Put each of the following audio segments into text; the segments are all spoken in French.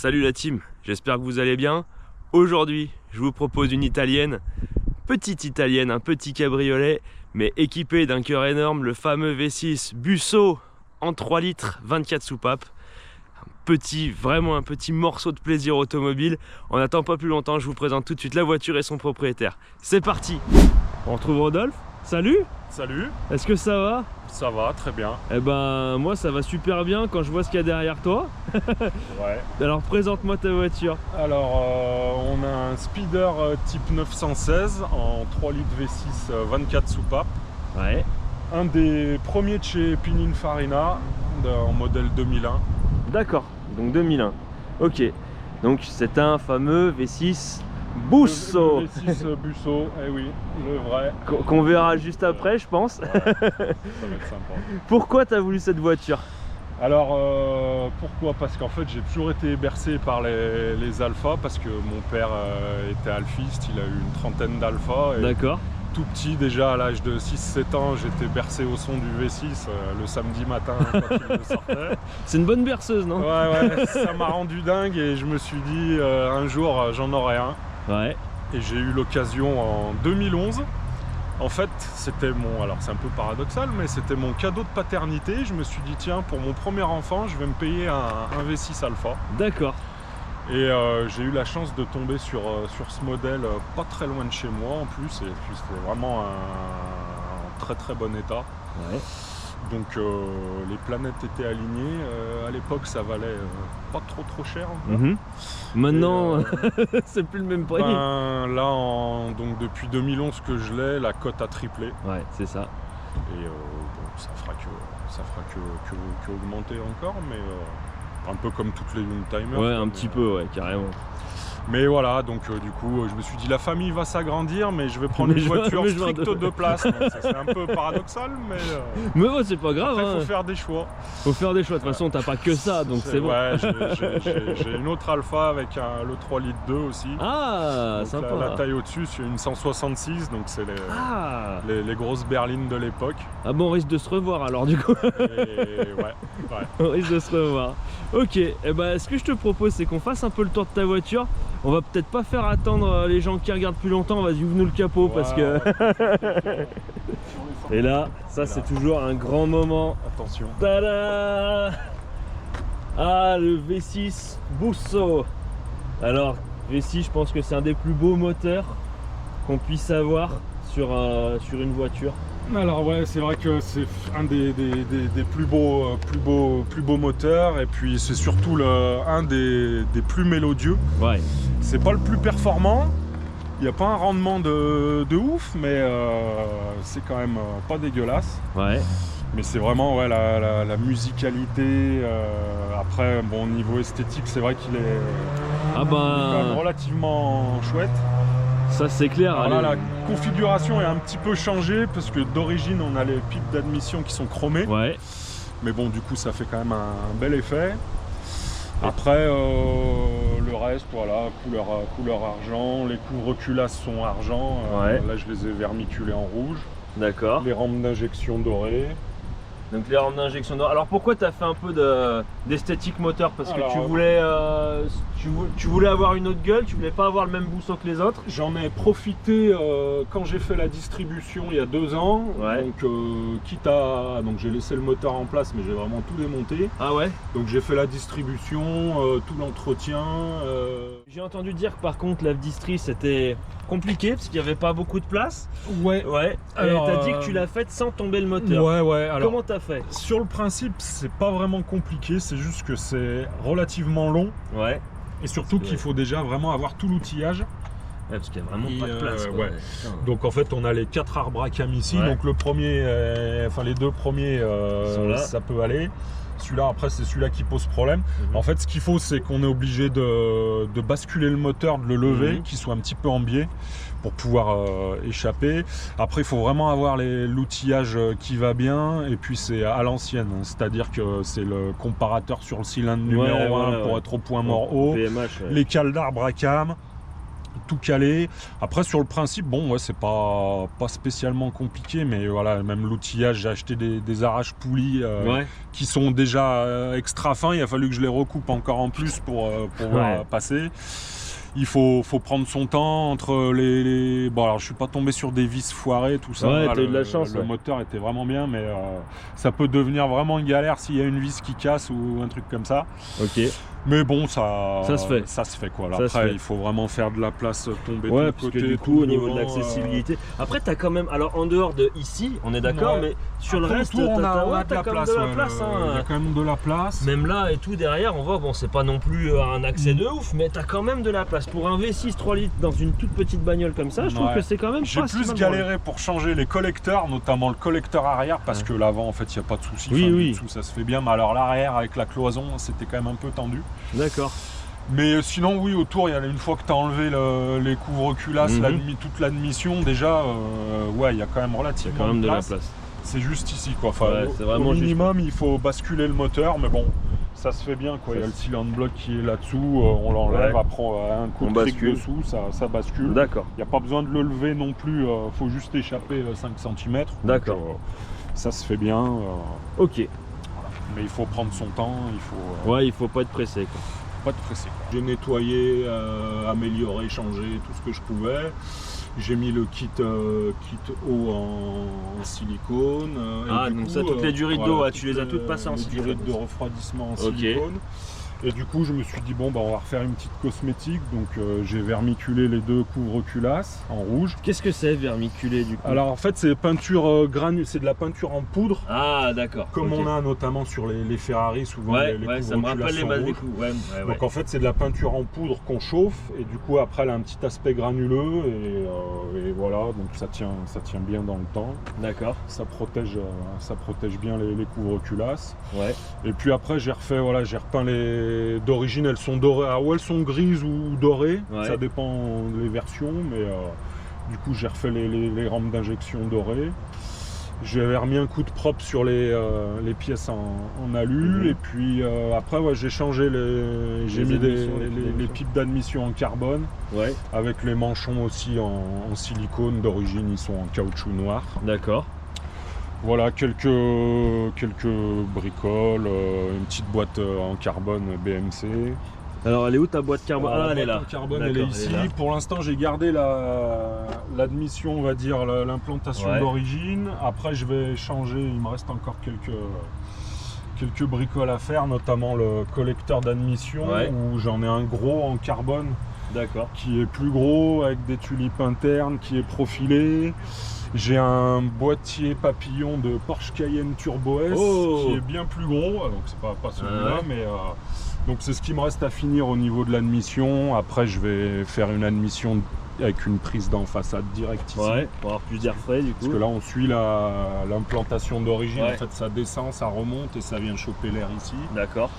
Salut la team, j'espère que vous allez bien. Aujourd'hui, je vous propose une italienne, un petit cabriolet, mais équipé d'un cœur énorme, le fameux V6 Busso en 3 litres, 24 soupapes. Vraiment un petit morceau de plaisir automobile. On n'attend pas plus longtemps, je vous présente tout de suite la voiture et son propriétaire. C'est parti. On retrouve Rodolphe. Salut. Salut. Est-ce que ça va? Ça va, très bien. Eh ben moi ça va super bien quand je vois ce qu'il y a derrière toi. Ouais. Alors présente-moi ta voiture. Alors on a un speeder type 916 en 3 litres V6 24 soupapes. Ouais. Un des premiers de chez Pininfarina en modèle 2001. D'accord, donc 2001. Ok, donc c'est un fameux V6 Busso. Le V6 Busso, eh oui, le vrai. Qu'on verra juste après, je pense. Ouais, ça va être sympa. Pourquoi tu as voulu cette voiture? Alors pourquoi? Parce qu'en fait j'ai toujours été bercé par les alphas, parce que mon père était alphiste, il a eu une trentaine d'alphas. D'accord. Tout petit, déjà à l'âge de 6-7 ans, j'étais bercé au son du V6 le samedi matin quand il me sortait. C'est une bonne berceuse, non? Ouais, ça m'a rendu dingue et je me suis dit un jour j'en aurai un. Ouais. Et j'ai eu l'occasion en 2011. En fait, c'était alors c'est un peu paradoxal, mais c'était mon cadeau de paternité. Je me suis dit tiens, pour mon premier enfant, je vais me payer un V6 Alpha. D'accord. Et j'ai eu la chance de tomber sur ce modèle pas très loin de chez moi en plus, et puis c'était vraiment en très très bon état. Ouais. Donc les planètes étaient alignées. À l'époque ça valait pas trop cher. Maintenant, c'est plus le même prix. Ben, là, donc depuis 2011 que je l'ai, la cote a triplé. Ouais, c'est ça. Et bon, ça fera que augmenter encore, mais un peu comme toutes les youngtimers. Ouais, un petit peu, ouais, carrément. Mais voilà, donc du coup, je me suis dit la famille va s'agrandir, mais je vais prendre une voiture stricte de place. C'est un peu paradoxal, mais ouais, c'est pas grave. Il faut hein. faire des choix. Faut faire des choix. De toute façon, t'as pas que ça, donc c'est bon. Ouais, j'ai une autre Alpha avec le 3 litres 2 aussi. Ah, donc sympa. La taille au-dessus, c'est une 166, donc c'est les grosses berlines de l'époque. Ah bon, on risque de se revoir alors du coup. Et ouais. On risque de se revoir. Ok, et ben ce que je te propose, c'est qu'on fasse un peu le tour de ta voiture. On va peut-être pas faire attendre les gens qui regardent plus longtemps. Vas-y, ouvre-nous le capot parce que. Et là, ça c'est toujours un grand moment. Attention. Tada! Ah, le V6 Busso. Alors, V6, je pense que c'est un des plus beaux moteurs qu'on puisse avoir sur une voiture. Alors ouais, c'est vrai que c'est un des plus beaux moteurs, et puis c'est surtout un des plus mélodieux. Ouais. C'est pas le plus performant, il n'y a pas un rendement de ouf, mais c'est quand même pas dégueulasse. Ouais. Mais c'est vraiment ouais, la musicalité. Après, bon, au niveau esthétique, c'est vrai qu'il est, quand même relativement chouette. Ça c'est clair. Alors là, la configuration est un petit peu changée parce que d'origine on a les pipes d'admission qui sont chromées. Ouais. Mais bon, du coup ça fait quand même un bel effet. Après le reste, voilà, couleur argent, les couvre-culasses sont argent. Ouais. Là je les ai vermiculés en rouge. D'accord. Les rampes d'injection dorées. Donc les rampes d'injection d'or. Alors pourquoi tu as fait un peu d'esthétique moteur? Parce que tu voulais avoir une autre gueule, tu voulais pas avoir le même Busso que les autres? J'en ai profité quand j'ai fait la distribution il y a 2 ans. Ouais. Donc donc j'ai laissé le moteur en place, mais j'ai vraiment tout démonté. Ah ouais. Donc j'ai fait la distribution, tout l'entretien. J'ai entendu dire que par contre la distri c'était compliqué parce qu'il n'y avait pas beaucoup de place. Ouais. Ouais. Alors, et t'as dit que tu l'as faite sans tomber le moteur. Ouais. Alors, comment t'as fait? sur le principe, c'est pas vraiment compliqué, c'est juste que c'est relativement long. Ouais. Et surtout qu'il faut déjà vraiment avoir tout l'outillage. Ouais, parce qu'il n'y a vraiment pas de place. Ouais. Donc en fait on a les 4 arbres à cam ici. Ouais. Donc le premier, les 2 premiers, ça peut aller. Celui-là, après, c'est celui-là qui pose problème. En fait, ce qu'il faut, c'est qu'on est obligé de basculer le moteur, de le lever, qu'il soit un petit peu en biais pour pouvoir échapper. Après, il faut vraiment avoir l'outillage qui va bien, et puis c'est à l'ancienne, c'est-à-dire que c'est le comparateur sur le cylindre numéro 1 pour être au point mort haut, PMH, les cales d'arbre à cam. tout calé. Après sur le principe, bon ouais, c'est pas spécialement compliqué, mais voilà, même l'outillage, j'ai acheté des arraches poulies qui sont déjà extra fins. Il a fallu que je les recoupe encore en plus pour pouvoir passer. Il faut prendre son temps entre les... Bon alors je suis pas tombé sur des vis foirées, tout ça. Ouais, t'as eu de la chance. Le moteur était vraiment bien, mais ça peut devenir vraiment une galère s'il y a une vis qui casse ou un truc comme ça. Ok. Mais bon, ça se fait quoi. Alors après, il faut vraiment faire de la place, tomber de parce côté. Que du coup, au niveau de l'accessibilité. Après, t'as quand même. Alors, en dehors de ici, on est d'accord, mais sur après, le reste, on a de la place. Il y a quand même de la place. Même là et tout derrière, on voit, bon, c'est pas non plus un accès de ouf, mais t'as quand même de la place. Pour un V6 3 litres dans une toute petite bagnole comme ça, je trouve que c'est quand même. J'ai plus galéré pour changer les collecteurs, notamment le collecteur arrière, parce que l'avant, en fait, il n'y a pas de souci. Oui. Dessous, ça se fait bien, mais alors l'arrière avec la cloison, c'était quand même un peu tendu. D'accord. Mais sinon, oui, autour, une fois que tu as enlevé les couvre-culasses, toute l'admission, déjà, il y a quand même relativement de la place. C'est juste ici, quoi. Enfin, au minimum, il faut basculer le moteur, mais bon, ça se fait bien, quoi. Il y a le cylindre bloc qui est là-dessous, on l'enlève, après un coup de cric dessous, ça bascule. D'accord. Il n'y a pas besoin de le lever non plus, faut juste échapper 5 cm. D'accord. Ça se fait bien. Ok. Voilà. Mais il faut prendre son temps, il faut pas être pressé, quoi. Pas de pressé. J'ai nettoyé, amélioré, changé tout ce que je pouvais. J'ai mis le kit eau en silicone. Et donc coup, ça, toutes les durées d'eau, tu les as toutes passées en silicone. Les durées de refroidissement en silicone. Et du coup, je me suis dit, bon, on va refaire une petite cosmétique. Donc, j'ai vermiculé les 2 couvre-culasses en rouge. Qu'est-ce que c'est, vermiculé, du coup? Alors, en fait, c'est peinture granule, c'est de la peinture en poudre. Ah, d'accord. Comme on a notamment sur les Ferrari, souvent, les couvre-culasses ça me rappelle les bases des coups. Donc, en fait, c'est de la peinture en poudre qu'on chauffe. Et du coup, après, elle a un petit aspect granuleux. Et voilà, donc ça tient bien dans le temps. D'accord. Ça protège bien les couvre-culasses. Ouais. Et puis après, j'ai repeint d'origine, elles sont dorées. Alors, elles sont grises ou dorées, ça dépend des versions, mais du coup, j'ai refait les rampes d'injection dorées. J'avais remis un coup de propre sur les pièces en alu, et puis après, j'ai changé j'ai mis les pipes d'admission en carbone, avec les manchons aussi en silicone. D'origine, ils sont en caoutchouc noir. D'accord. Voilà, quelques bricoles, une petite boîte en carbone BMC. Alors elle est où ta boîte carbone? Elle est là. Carbone, elle est ici. Pour l'instant, j'ai gardé l'admission, on va dire, l'implantation d'origine. Après, je vais changer, il me reste encore quelques bricoles à faire, notamment le collecteur d'admission, où j'en ai un gros en carbone. D'accord. Qui est plus gros, avec des tulipes internes, qui est profilé. J'ai un boîtier papillon de Porsche Cayenne Turbo S qui est bien plus gros, donc c'est pas celui-là, mais donc c'est ce qui me reste à finir au niveau de l'admission. Après, je vais faire une admission avec une prise dans façade directe ici. Pour avoir plus d'air frais du coup. Parce que là, on suit l'implantation d'origine. En fait, ça descend, ça remonte et ça vient choper l'air ici. D'accord.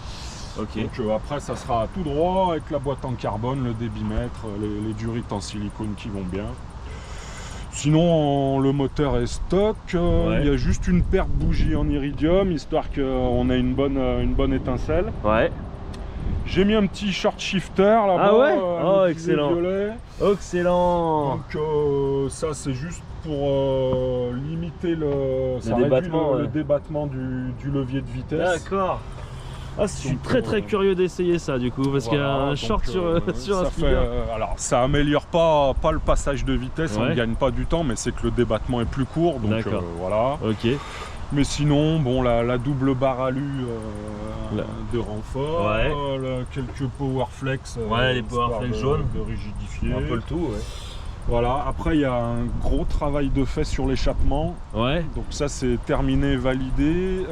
Ok. Donc après, ça sera tout droit avec la boîte en carbone, le débitmètre, les durites en silicone qui vont bien. Sinon, le moteur est stock. Il y a juste une paire de bougies en iridium, histoire qu'on ait une bonne étincelle. J'ai mis un petit short shifter là-bas. Excellent. Excellent. Donc ça, c'est juste pour limiter le débattement du levier de vitesse. D'accord. Je suis très curieux d'essayer ça du coup, parce qu'il y a un short sur un speeder. Alors ça améliore pas le passage de vitesse, on ne gagne pas du temps, mais c'est que le débattement est plus court, donc voilà. Ok. Mais sinon, bon, la double barre alu de renfort, quelques Powerflex, les Powerflex jaunes, de rigidifier. Un peu le tout, Voilà, après il y a un gros travail de fait sur l'échappement. Donc ça c'est terminé, validé.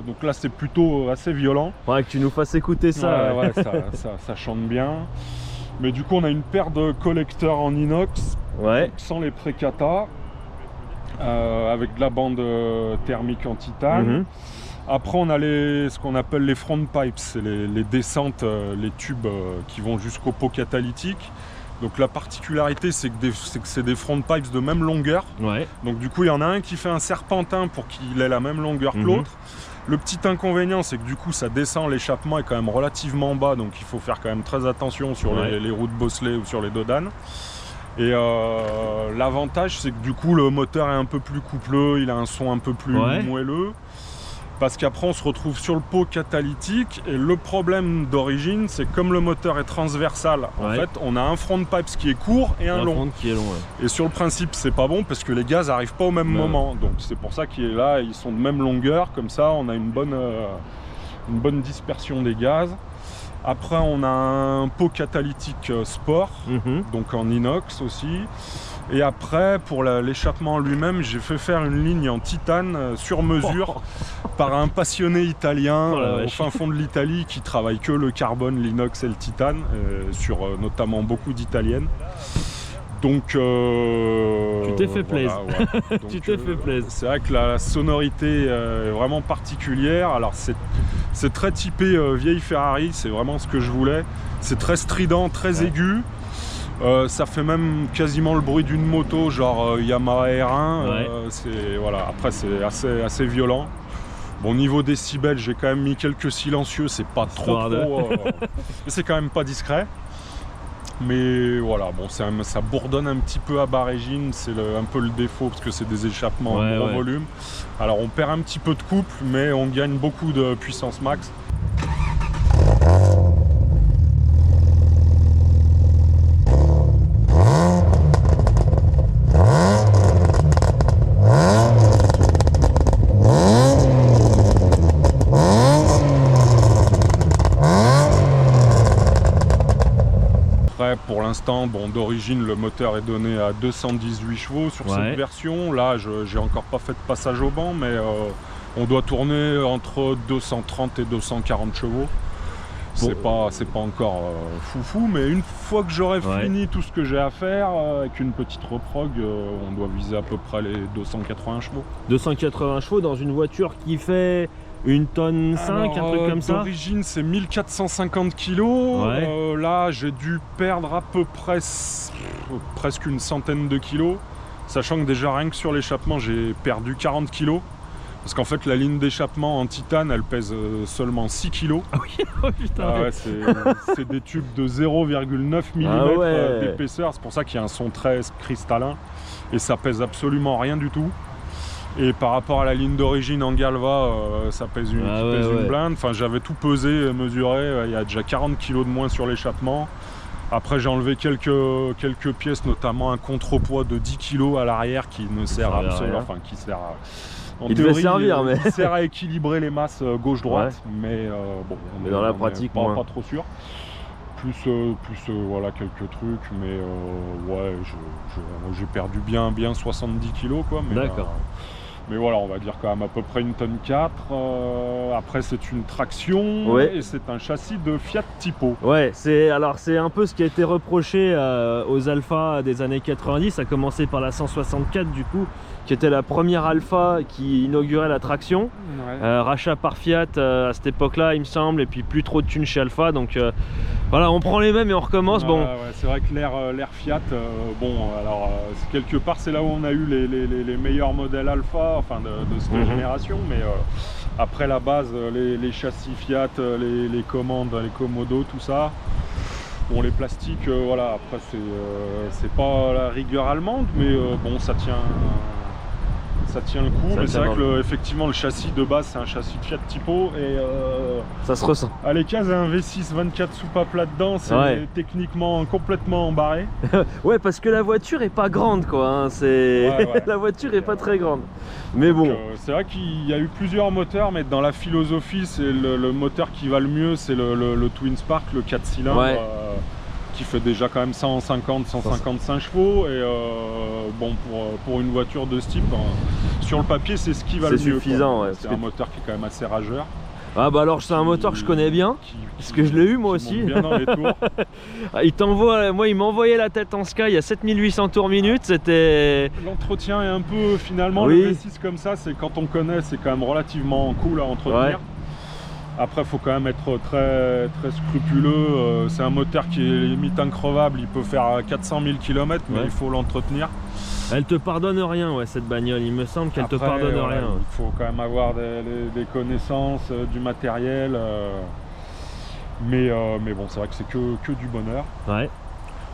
Donc là c'est plutôt assez violent. Que tu nous fasses écouter ça. Ça chante bien. Mais du coup on a une paire de collecteurs en inox, sans les précata, avec de la bande thermique en titane. Après on a ce qu'on appelle les front pipes, c'est les descentes, les tubes qui vont jusqu'au pot catalytique. Donc la particularité, c'est que c'est des front pipes de même longueur. Donc du coup, il y en a un qui fait un serpentin pour qu'il ait la même longueur que l'autre. Le petit inconvénient, c'est que du coup ça descend, l'échappement est quand même relativement bas, donc il faut faire quand même très attention sur les roues de bosselet ou sur les dodanes. Et l'avantage, c'est que du coup le moteur est un peu plus coupleux, il a un son un peu plus moelleux. Parce qu'après on se retrouve sur le pot catalytique, et le problème d'origine, c'est que comme le moteur est transversal, en fait on a un front pipe qui est court et un long. Qui est long, Et sur le principe c'est pas bon parce que les gaz n'arrivent pas au même moment. Donc c'est pour ça qu'ils là ils sont de même longueur, comme ça on a une bonne dispersion des gaz. Après on a un pot catalytique sport, donc en inox aussi. Et après, pour l'échappement lui-même, j'ai fait faire une ligne en titane sur mesure par un passionné italien au fin fond de l'Italie qui travaille que le carbone, l'inox et le titane, sur notamment beaucoup d'italiennes. Donc tu t'es fait plaisir. Voilà. Tu t'es fait plaisir. C'est vrai que la sonorité est vraiment particulière. Alors c'est très typé vieille Ferrari, c'est vraiment ce que je voulais. C'est très strident, très aigu. Ça fait même quasiment le bruit d'une moto, genre Yamaha R1. Voilà. Après c'est assez violent. Bon, niveau décibels, j'ai quand même mis quelques silencieux, c'est pas trop c'est quand même pas discret. Mais voilà, bon, ça bourdonne un petit peu à bas régime, c'est un peu le défaut parce que c'est des échappements à gros volume. Alors on perd un petit peu de couple, mais on gagne beaucoup de puissance max. Pour l'instant, bon, d'origine, le moteur est donné à 218 chevaux sur cette version. Là, j'ai encore pas fait de passage au banc, mais on doit tourner entre 230 et 240 chevaux. C'est pas encore foufou, mais une fois que j'aurai fini tout ce que j'ai à faire, avec une petite reprog, on doit viser à peu près les 280 chevaux. 280 chevaux dans une voiture qui fait... 1,5 tonne, un truc comme ça. D'origine c'est 1450 kg. Là j'ai dû perdre à peu près presque une centaine de kilos. Sachant que déjà rien que sur l'échappement j'ai perdu 40 kg. Parce qu'en fait la ligne d'échappement en titane elle pèse seulement 6 kg. Ah oui, oh putain. C'est des tubes de 0,9 mm d'épaisseur. C'est pour ça qu'il y a un son très cristallin. Et ça pèse absolument rien du tout. Et par rapport à la ligne d'origine en Galva, ça pèse une blinde. Enfin, j'avais tout pesé, mesuré. Il y a déjà 40 kg de moins sur l'échappement. Après, j'ai enlevé quelques pièces, notamment un contrepoids de 10 kg à l'arrière qui ne sert absolument, enfin qui sert en théorie, il sert à équilibrer les masses gauche-droite, mais bon, on est dans la pratique, pas trop sûr. Plus voilà quelques trucs, mais j'ai perdu bien 70 kg quoi. D'accord. Mais voilà, on va dire quand même à peu près 1,4 tonne. Après, c'est une traction et c'est un châssis de Fiat Tipo. Ouais, c'est un peu ce qui a été reproché aux Alpha des années 90, à commencer par la 164 du coup, qui était la première Alpha qui inaugurait la traction. Rachat par Fiat à cette époque-là, il me semble, et puis plus trop de thunes chez Alpha, donc voilà, on prend les mêmes et on recommence. C'est vrai que l'air Fiat, quelque part c'est là où on a eu les meilleurs modèles Alpha, enfin de cette génération, mais après la base, les châssis Fiat, les commandes, les Komodo, tout ça. Bon, les plastiques, voilà, après c'est pas la rigueur allemande, mais bon, ça tient le coup. Mais c'est vrai que effectivement le châssis de base c'est un châssis Fiat Tipo et ça se ressent. Les cases un V6 24 soupapes là-dedans, c'est techniquement complètement embarré. Ouais, parce que la voiture est pas grande quoi, hein. La voiture est pas très grande. Mais bon, c'est vrai qu'il y a eu plusieurs moteurs, mais dans la philosophie c'est le moteur qui va le mieux, c'est le Twin Spark, le 4 cylindres. Qui fait déjà quand même 150-155 chevaux et bon pour une voiture de ce type sur le papier c'est ce qui va le mieux. C'est suffisant. C'est un moteur qui est quand même assez rageur. Ah bah alors c'est un moteur que je connais bien parce que je l'ai eu moi aussi. Bien dans les tours. Il m'envoyait la tête en sky à 7800 tours minute. C'était l'entretien est un peu finalement le V6 comme ça, c'est quand on connaît c'est quand même relativement cool à entretenir. Après, il faut quand même être très scrupuleux. C'est un moteur qui est limite increvable. Il peut faire 400 000 km, mais il faut l'entretenir. Elle te pardonne rien, ouais, cette bagnole. Il me semble qu'elle te pardonne rien. Il faut quand même avoir des connaissances, du matériel. Mais bon, c'est vrai que c'est que du bonheur. Ouais.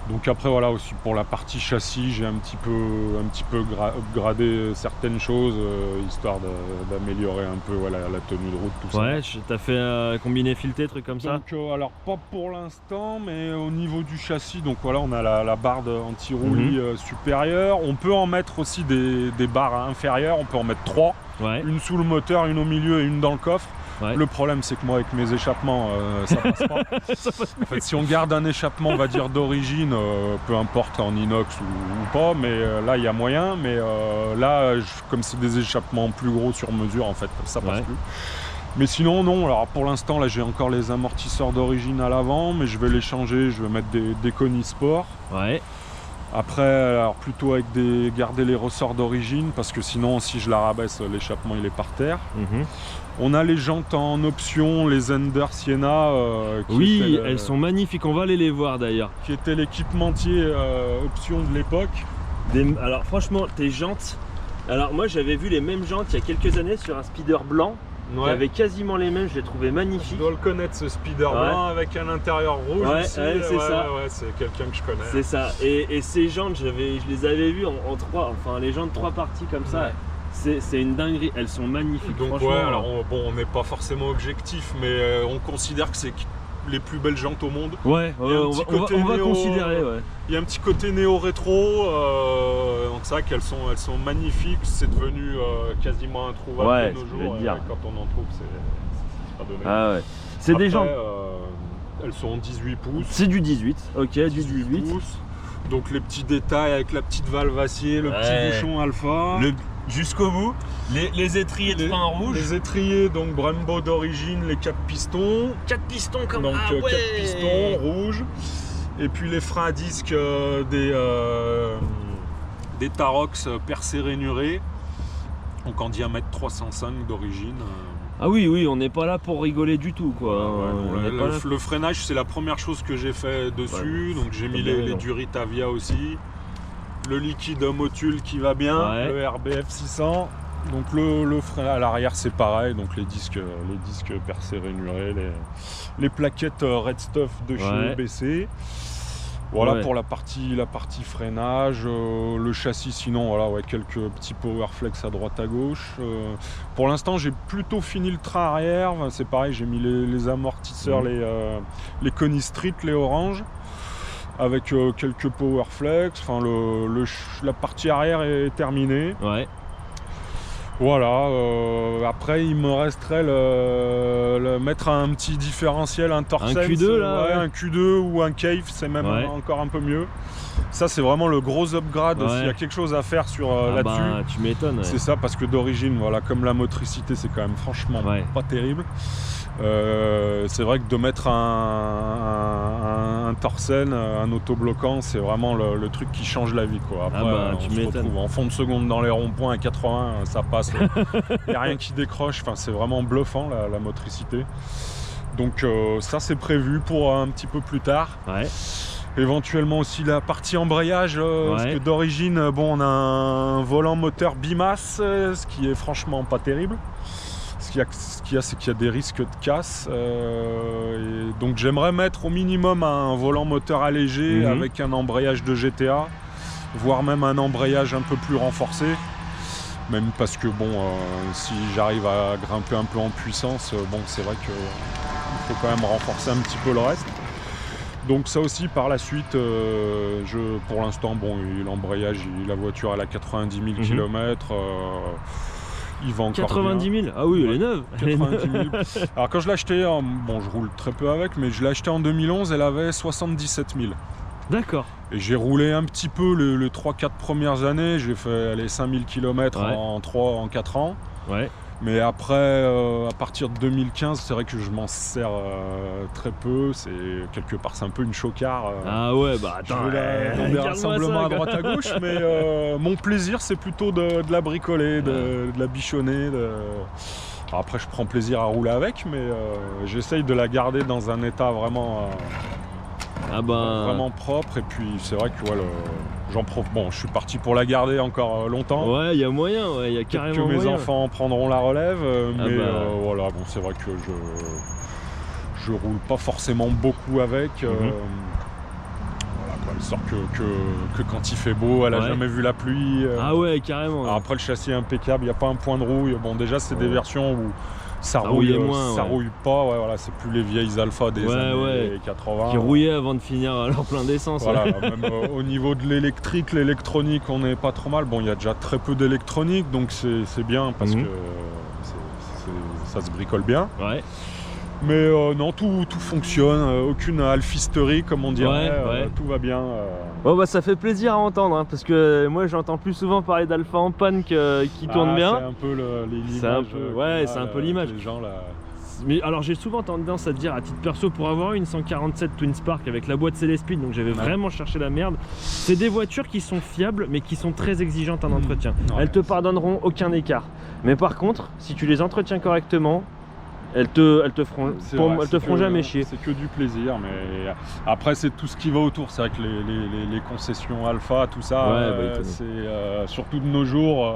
Donc après voilà, aussi pour la partie châssis, j'ai un petit peu upgradé certaines choses, histoire d'améliorer un peu voilà, la tenue de route, tout ça. Ouais, t'as fait combiné fileté, trucs comme ça. Donc alors pas pour l'instant, mais au niveau du châssis, donc voilà, on a la barre anti-roulis supérieure. On peut en mettre aussi des barres inférieures, on peut en mettre 3. Ouais. Une sous le moteur, une au milieu et une dans le coffre. Ouais. Le problème c'est que moi avec mes échappements ça passe pas. En fait si on garde un échappement on va dire d'origine, peu importe en inox ou pas, mais là il y a moyen, mais là comme c'est des échappements plus gros sur mesure en fait ça passe plus. Mais sinon non, alors pour l'instant là j'ai encore les amortisseurs d'origine à l'avant, mais je vais les changer, je vais mettre des Koni Sport. Ouais. Après, alors plutôt avec garder les ressorts d'origine, parce que sinon si je la rabaisse l'échappement il est par terre. On a les jantes en option, les Zender Sienna. Oui, elles sont magnifiques, on va aller les voir d'ailleurs. Qui était l'équipementier option de l'époque. Alors franchement, tes jantes, alors moi j'avais vu les mêmes jantes il y a quelques années sur un speeder blanc. Ouais. Avait quasiment les mêmes, je les trouvais magnifiques. Tu dois le connaître ce speeder blanc avec un intérieur rouge. Ouais, c'est ça. Ouais, c'est quelqu'un que je connais. C'est ça. Et ces jantes, je les avais vues en 3, enfin les jantes 3 parties comme ça. C'est une dinguerie, elles sont magnifiques. Donc ouais, alors on n'est pas forcément objectif, mais on considère que c'est les plus belles jantes au monde. Ouais, on va considérer. Ouais. Il y a un petit côté néo-rétro, donc c'est vrai qu'elles sont magnifiques, c'est devenu quasiment introuvable de nos jours. Quand on en trouve, c'est pas donné. Ah ouais. C'est des jantes. Elles sont en 18 pouces. C'est du 18, ok, du 18 pouces. Donc les petits détails avec la petite valve acier, le petit bouchon alpha. Jusqu'au bout, les étriers de frein en rouge. Les étriers, donc Brembo d'origine, les 4 pistons. 4 pistons comme ça. Donc 4 pistons rouges. Et puis les freins à disque des Tarox percés rainurés. Donc en diamètre 305 d'origine. Ah oui, on n'est pas là pour rigoler du tout quoi. Le freinage c'est la première chose que j'ai fait dessus. Donc j'ai mis les Duritavia aussi. Le liquide Motul qui va bien, le RBF 600. Donc le frein à l'arrière c'est pareil, donc les disques percés rainurés, les plaquettes Red Stuff de chez EBC. Voilà pour la partie freinage, le châssis sinon voilà quelques petits Powerflex à droite à gauche. Pour l'instant j'ai plutôt fini le train arrière, c'est pareil, j'ai mis les amortisseurs, les Koni Street, les oranges. Avec quelques Powerflex, enfin la partie arrière est terminée. Ouais. Voilà, après il me resterait mettre un petit différentiel, un Torsense, un Q2 là, un Q2 ou un Cave, c'est même encore un peu mieux. Ça c'est vraiment le gros upgrade, s'il y a quelque chose à faire sur là-dessus. Bah, tu m'étonnes. C'est ça, parce que d'origine, voilà, comme la motricité c'est quand même franchement pas terrible. C'est vrai que de mettre un Torsen, un autobloquant, c'est vraiment le truc qui change la vie quoi. Après, on se retrouve en fond de seconde dans les ronds-points à 80, ça passe. Il n'y a rien qui décroche, enfin, c'est vraiment bluffant la motricité. Donc ça c'est prévu pour un petit peu plus tard. Ouais. Éventuellement aussi la partie embrayage, parce que d'origine, on a un volant moteur bimasse, ce qui est franchement pas terrible. Ce qu'il y a, c'est qu'il y a des risques de casse. Et donc j'aimerais mettre au minimum un volant moteur allégé avec un embrayage de GTA, voire même un embrayage un peu plus renforcé. Même parce que si j'arrive à grimper un peu en puissance, c'est vrai qu'il faut quand même renforcer un petit peu le reste. Donc ça aussi par la suite, pour l'instant, l'embrayage, la voiture elle a 90 000 km. Il va encore 90 000 Ah oui, elle est neuve. 90 000. Alors quand je l'ai acheté, je roule très peu avec, mais je l'ai acheté en 2011, elle avait 77 000. D'accord. Et j'ai roulé un petit peu les 3-4 premières années, j'ai fait les 5000 km en 4 ans. Ouais. Mais après, à partir de 2015, c'est vrai que je m'en sers très peu. C'est quelque part, c'est un peu une chocard. Ah ouais, bah attends. Dans des rassemblements à droite à gauche, mais mon plaisir, c'est plutôt de la bricoler, de la bichonner. Alors après, je prends plaisir à rouler avec, mais j'essaye de la garder dans un état vraiment vraiment propre. Et puis c'est vrai que bon, je suis parti pour la garder encore longtemps. Ouais, il y a moyen, il y a carrément moyen. Que mes enfants prendront la relève, mais voilà, bon, c'est vrai que je roule pas forcément beaucoup avec. Elle sort que quand il fait beau, elle a jamais vu la pluie. Ah ouais, carrément. Alors après, le châssis est impeccable, il n'y a pas un point de rouille. Bon, déjà, c'est des versions où ça rouille moins, ça rouille pas. Ouais, voilà, c'est plus les vieilles Alpha des années 80. Qui rouillaient avant de finir leur plein d'essence. Voilà, même au niveau de l'électrique, l'électronique, on n'est pas trop mal. Bon, il y a déjà très peu d'électronique, donc c'est bien parce que ça se bricole bien. Ouais. Mais non, tout fonctionne, aucune alphisterie comme on dirait, tout va bien. Bon ça fait plaisir à entendre, parce que moi j'entends plus souvent parler d'Alpha en panne qui tourne bien. C'est un peu l'image. C'est un peu l'image. Mais alors j'ai souvent tendance à te dire à titre perso, pour avoir une 147 Twin Spark avec la boîte Célespeed, donc j'avais vraiment cherché la merde, c'est des voitures qui sont fiables mais qui sont très exigeantes en entretien. Elles te pardonneront aucun écart. Mais par contre, si tu les entretiens correctement, elles te feront jamais chier. C'est que du plaisir, mais après c'est tout ce qui va autour. C'est vrai que les concessions Alpha, tout ça, c'est surtout de nos jours,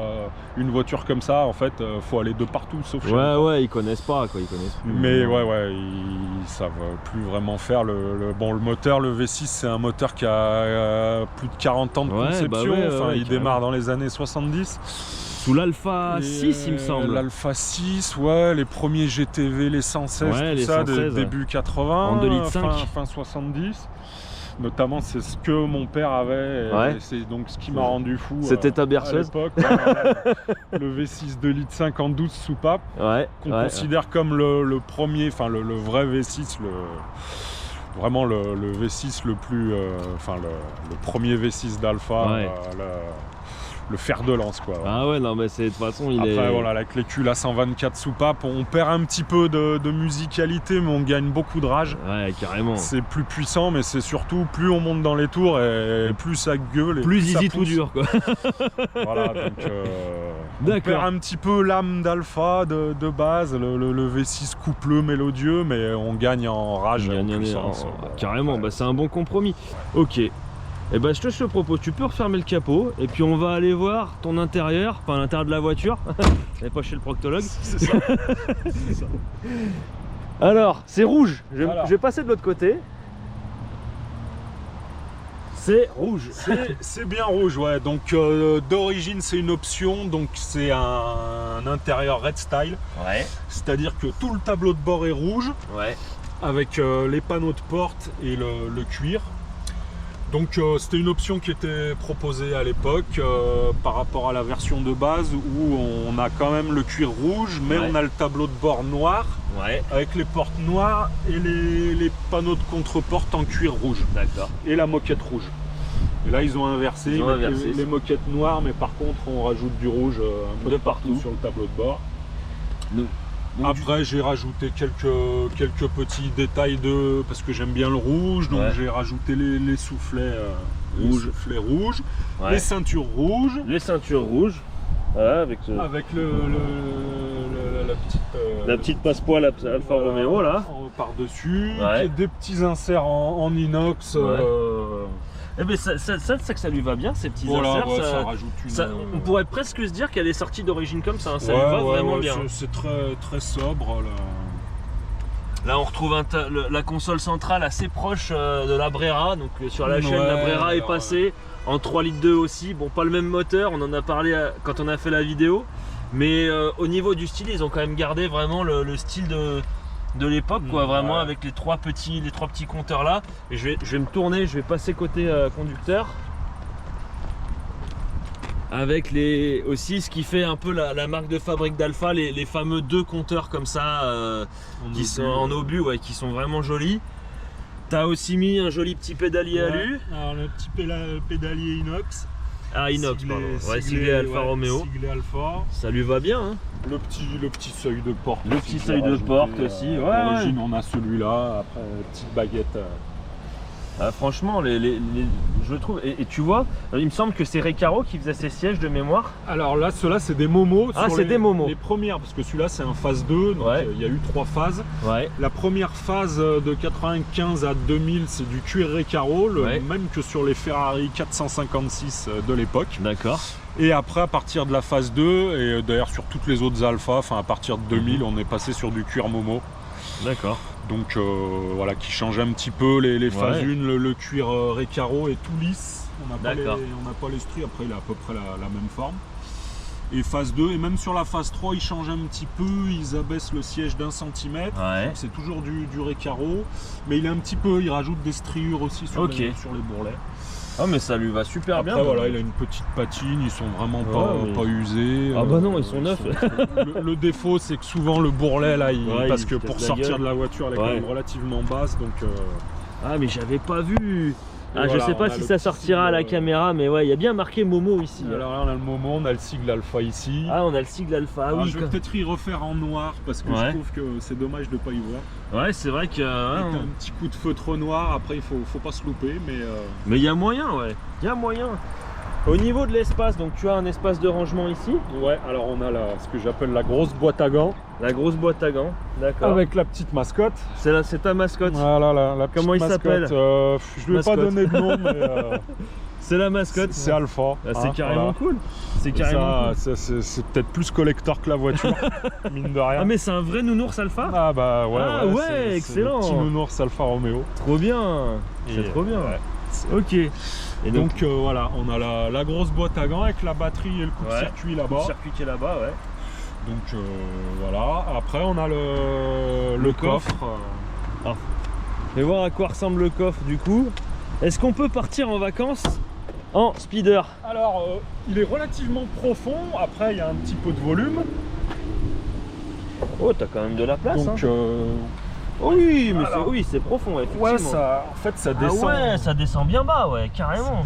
une voiture comme ça, en fait, faut aller de partout sauf chez nous. Ouais, ils connaissent pas, quoi, ils connaissent plus. Mais ils savent plus vraiment faire le moteur. Le V6, c'est un moteur qui a plus de 40 ans de conception. Il démarre dans les années 70. Sous l'Alpha 6, il me semble. L'Alpha 6, les premiers GTV, les 116, tout ça, début 80, en 2,5 litres. Fin 70. Notamment, c'est ce que mon père avait, et c'est donc ce qui m'a rendu fou. C'était ta berceuse. À l'époque, le V6 2,5 litres en 12 soupapes, qu'on considère comme le premier, enfin le vrai V6, vraiment le V6 le plus, le premier V6 d'Alpha. Le fer de lance, quoi. Ah ouais, non mais de toute façon Après voilà, avec les culs à 124 soupapes, on perd un petit peu de musicalité, mais on gagne beaucoup de rage. Ouais, carrément. C'est plus puissant, mais c'est surtout plus on monte dans les tours et plus ça gueule et plus ça easy pousse. Tout dur, quoi. Voilà, donc on perd un petit peu l'âme d'Alpha de base, le V6 coupleux mélodieux, mais on gagne en rage et en puissance. Carrément, c'est un bon compromis. Ok. Et je te propose, tu peux refermer le capot et puis on va aller voir ton intérieur, enfin l'intérieur de la voiture, et pas chez le proctologue. C'est ça. Alors, c'est rouge, je vais passer de l'autre côté. C'est rouge. C'est bien rouge, ouais. Donc d'origine c'est une option, donc c'est un intérieur red style. Ouais. C'est-à-dire que tout le tableau de bord est rouge, avec les panneaux de porte et le cuir. Donc c'était une option qui était proposée à l'époque par rapport à la version de base où on a quand même le cuir rouge, mais on a le tableau de bord noir avec les portes noires et les panneaux de contre-porte en cuir rouge. D'accord. Et la moquette rouge. Et là ils ont inversé, les moquettes noires, mais par contre on rajoute du rouge un peu de partout sur le tableau de bord. Après j'ai rajouté quelques petits détails parce que j'aime bien le rouge, donc j'ai rajouté les soufflets rouges, les ceintures rouges. Les ceintures rouges, voilà, avec la petite passepoil Alfa Romeo là. Par-dessus, des petits inserts en inox. Eh ben ça lui va bien, ces petits inserts. Ça rajoute on pourrait presque se dire qu'elle est sortie d'origine comme ça, ça lui va vraiment bien. C'est très, très sobre. Là on retrouve la console centrale assez proche de la Brera, donc sur la chaîne la Brera est passée en 3,2 litres aussi. Bon, pas le même moteur, on en a parlé quand on a fait la vidéo, mais au niveau du style ils ont quand même gardé vraiment le style de l'époque, quoi, vraiment avec les trois petits compteurs là. Et je vais me tourner, je vais passer côté conducteur avec aussi ce qui fait un peu la marque de fabrique d'Alpha, les fameux 2 compteurs comme ça qui sont en obus, qui sont vraiment jolis. T'as aussi mis un joli petit pédalier alu. Alors le petit pédalier inox. Ah, inox, pardon. Siglé Alfa Romeo. Siglé Alfa. Ça lui va bien, hein. Le petit seuil de porte. Le petit seuil de porte aussi. À l'origine, on a celui-là. Après, petite baguette Franchement, je le trouve. Et tu vois, il me semble que c'est Recaro qui faisait ces sièges de mémoire. Alors là, ceux-là, c'est des Momo. Ah, c'est des Momo. Les premières, parce que celui-là, c'est un phase 2. Donc il y a eu 3 phases. La première phase de 95 à 2000, c'est du cuir Recaro, le même que sur les Ferrari 456 de l'époque. D'accord. Et après, à partir de la phase 2, et d'ailleurs sur toutes les autres Alpha, enfin à partir de 2000, on est passé sur du cuir Momo. D'accord. Donc voilà, qui change un petit peu les phases 1, le cuir Recaro est tout lisse, on n'a pas les stries, après il a à peu près la même forme. Et phase 2, et même sur la phase 3, ils changent un petit peu, ils abaissent le siège d'1 centimètre, c'est toujours du Recaro, mais il rajoute des striures aussi sur les bourrelets. Ah mais ça lui va super bien. Voilà, il a une petite patine, ils sont vraiment pas usés. Ah bah non, ils sont neufs. Le défaut, c'est que souvent le bourrelet là, parce que pour sortir de la voiture, elle est quand même relativement basse, donc. Ah mais j'avais pas vu. Ah, voilà, je sais pas si ça sortira à la caméra, mais ouais, il y a bien marqué Momo ici. Alors là, on a le Momo, on a le sigle Alpha ici. Ah, on a le sigle Alpha. Alors, je vais peut-être y refaire en noir parce que je trouve que c'est dommage de pas y voir. Ouais, c'est vrai que. Un petit coup de feutre noir, après il faut pas se louper, mais. Mais il y a moyen, il y a moyen. Au niveau de l'espace, donc tu as un espace de rangement ici. Ouais, alors on a ce que j'appelle la grosse boîte à gants. La grosse boîte à gants, d'accord. Avec la petite mascotte. C'est ta mascotte. Voilà, la petite Comment il s'appelle? Je ne vais pas donner de nom, mais. C'est la mascotte. C'est Alpha. C'est carrément cool. C'est carrément cool. C'est peut-être plus collector que la voiture, mine de rien. Ah mais c'est un vrai nounours Alpha? Ah bah ouais, excellent. C'est un petit nounours Alfa Romeo. Trop bien. C'est trop bien. Ok. Et donc voilà, on a la grosse boîte à gants avec la batterie et le coupe-circuit là-bas. Le circuit qui est là-bas, Donc voilà, après on a le coffre. Je vais voir à quoi ressemble le coffre du coup. Est-ce qu'on peut partir en vacances en speeder? Alors il est relativement profond, après il y a un petit peu de volume. Oh, t'as quand même de la place. Donc oui, mais c'est profond, effectivement. Ouais, en fait ça descend. Ah ouais, ça descend bien bas, carrément.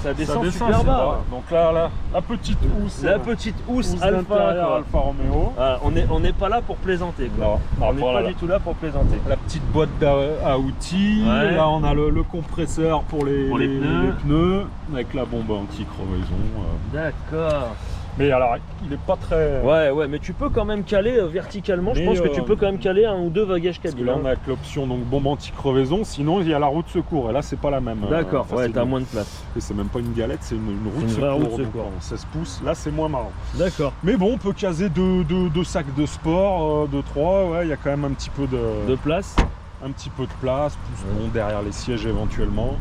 Ça descend super bas. Donc là, la petite housse. La petite housse Alfa Romeo. Ah, on n'est pas là pour plaisanter, quoi. Non, on n'est pas du tout là pour plaisanter. La petite boîte à outils. Là, on a le compresseur pour les pneus. Avec la bombe anti-crevaison. D'accord. Mais alors, il n'est pas très. Ouais, mais tu peux quand même caler verticalement. Je pense que tu peux quand même caler 1 ou 2 bagages cabine. Là, on a avec l'option donc bombe anti-crevaison. Sinon, il y a la roue de secours. Et là, c'est pas la même. D'accord, t'as moins de place. Et c'est même pas une galette, c'est une roue de secours. Donc, 16 pouces. Là, c'est moins marrant. D'accord. Mais bon, on peut caser deux sacs de sport, 2-3. Ouais, il y a quand même un petit peu de place. Un petit peu de place, plus derrière les sièges éventuellement.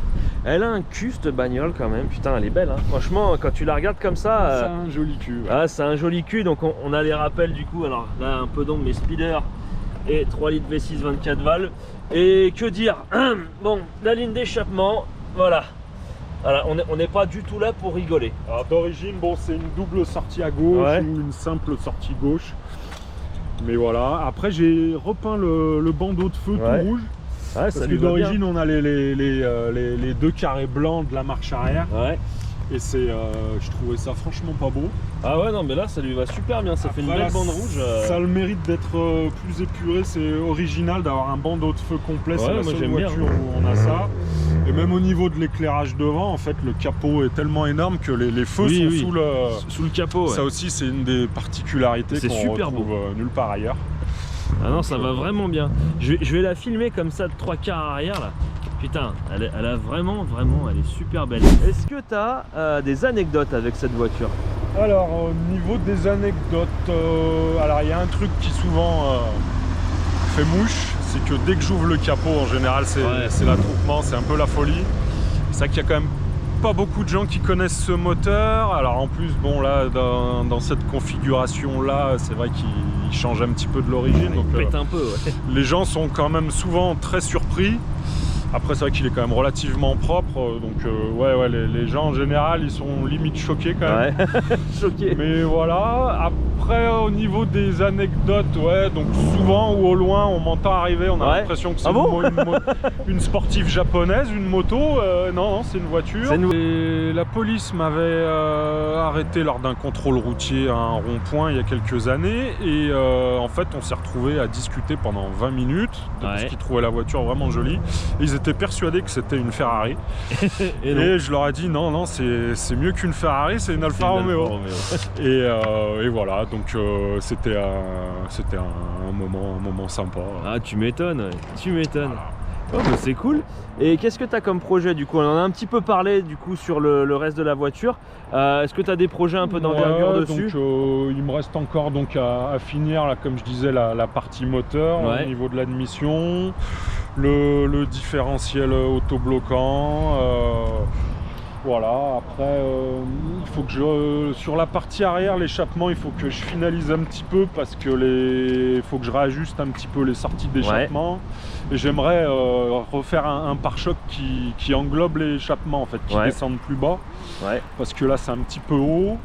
Elle a un cul cette bagnole quand même, putain elle est belle hein. Franchement quand tu la regardes comme ça... C'est un joli cul. Ah c'est un joli cul, donc on a les rappels du coup, alors là un peu d'ombre mais speeder et 3 litres V6 24 valves. Et que dire, bon la ligne d'échappement, voilà. On n'est pas du tout là pour rigoler. Alors d'origine, bon c'est une double sortie à gauche ou une simple sortie gauche. Mais voilà, après j'ai repeint le bandeau de feu tout rouge. Parce que d'origine on a les 2 carrés blancs de la marche arrière. Et je trouvais ça franchement pas beau. Ah ouais non mais là ça lui va super bien, ça fait une belle bande rouge. Ça a le mérite d'être plus épuré, c'est original d'avoir un bandeau de feu complet, c'est la seule voiture où on a ça. Et même au niveau de l'éclairage devant, en fait le capot est tellement énorme que les feux sont sous le capot. Ça aussi c'est une des particularités qu'on retrouve nulle part ailleurs. Ah non ça va vraiment bien. Je vais la filmer comme ça de 3 quarts arrière là. Putain, elle a vraiment, elle est super belle. Est-ce que tu as des anecdotes avec cette voiture? Alors, au niveau des anecdotes, alors il y a un truc qui souvent fait mouche, c'est que dès que j'ouvre le capot, en général, c'est l'attroupement, c'est un peu la folie. C'est vrai qu'il y a quand même pas beaucoup de gens qui connaissent ce moteur. Alors en plus, bon là, dans cette configuration-là, c'est vrai qu'il change un petit peu de l'origine. Il pète un peu, Les gens sont quand même souvent très surpris. Après c'est vrai qu'il est quand même relativement propre, donc les gens en général ils sont limite choqués quand même. Choqués. Mais voilà, après au niveau des anecdotes, ouais, donc souvent ou au loin on m'entend arriver, on a l'impression que c'est une sportive japonaise, une moto. Non, c'est une voiture. Et la police m'avait arrêté lors d'un contrôle routier à un rond-point il y a quelques années et en fait on s'est retrouvé à discuter pendant 20 minutes parce qu'ils trouvaient la voiture vraiment jolie. Et ils étaient persuadés que c'était une Ferrari. et je leur ai dit non, c'est mieux qu'une Ferrari, c'est une Alfa Romeo. Et voilà, donc c'était un moment sympa. Ah, tu m'étonnes, Voilà. Oh, bah, c'est cool. Et qu'est-ce que tu as comme projet du coup? On en a un petit peu parlé du coup sur le reste de la voiture. Est-ce que tu as des projets un peu d'envergure dessus? Donc, il me reste encore donc à finir, là, comme je disais, la partie moteur au niveau de l'admission, le différentiel autobloquant. Voilà, après il faut que sur la partie arrière, l'échappement, il faut que je finalise un petit peu parce que il faut que je réajuste un petit peu les sorties d'échappement. Et j'aimerais refaire un pare-choc qui englobe l'échappement en fait, qui descende plus bas. Parce que là c'est un petit peu haut.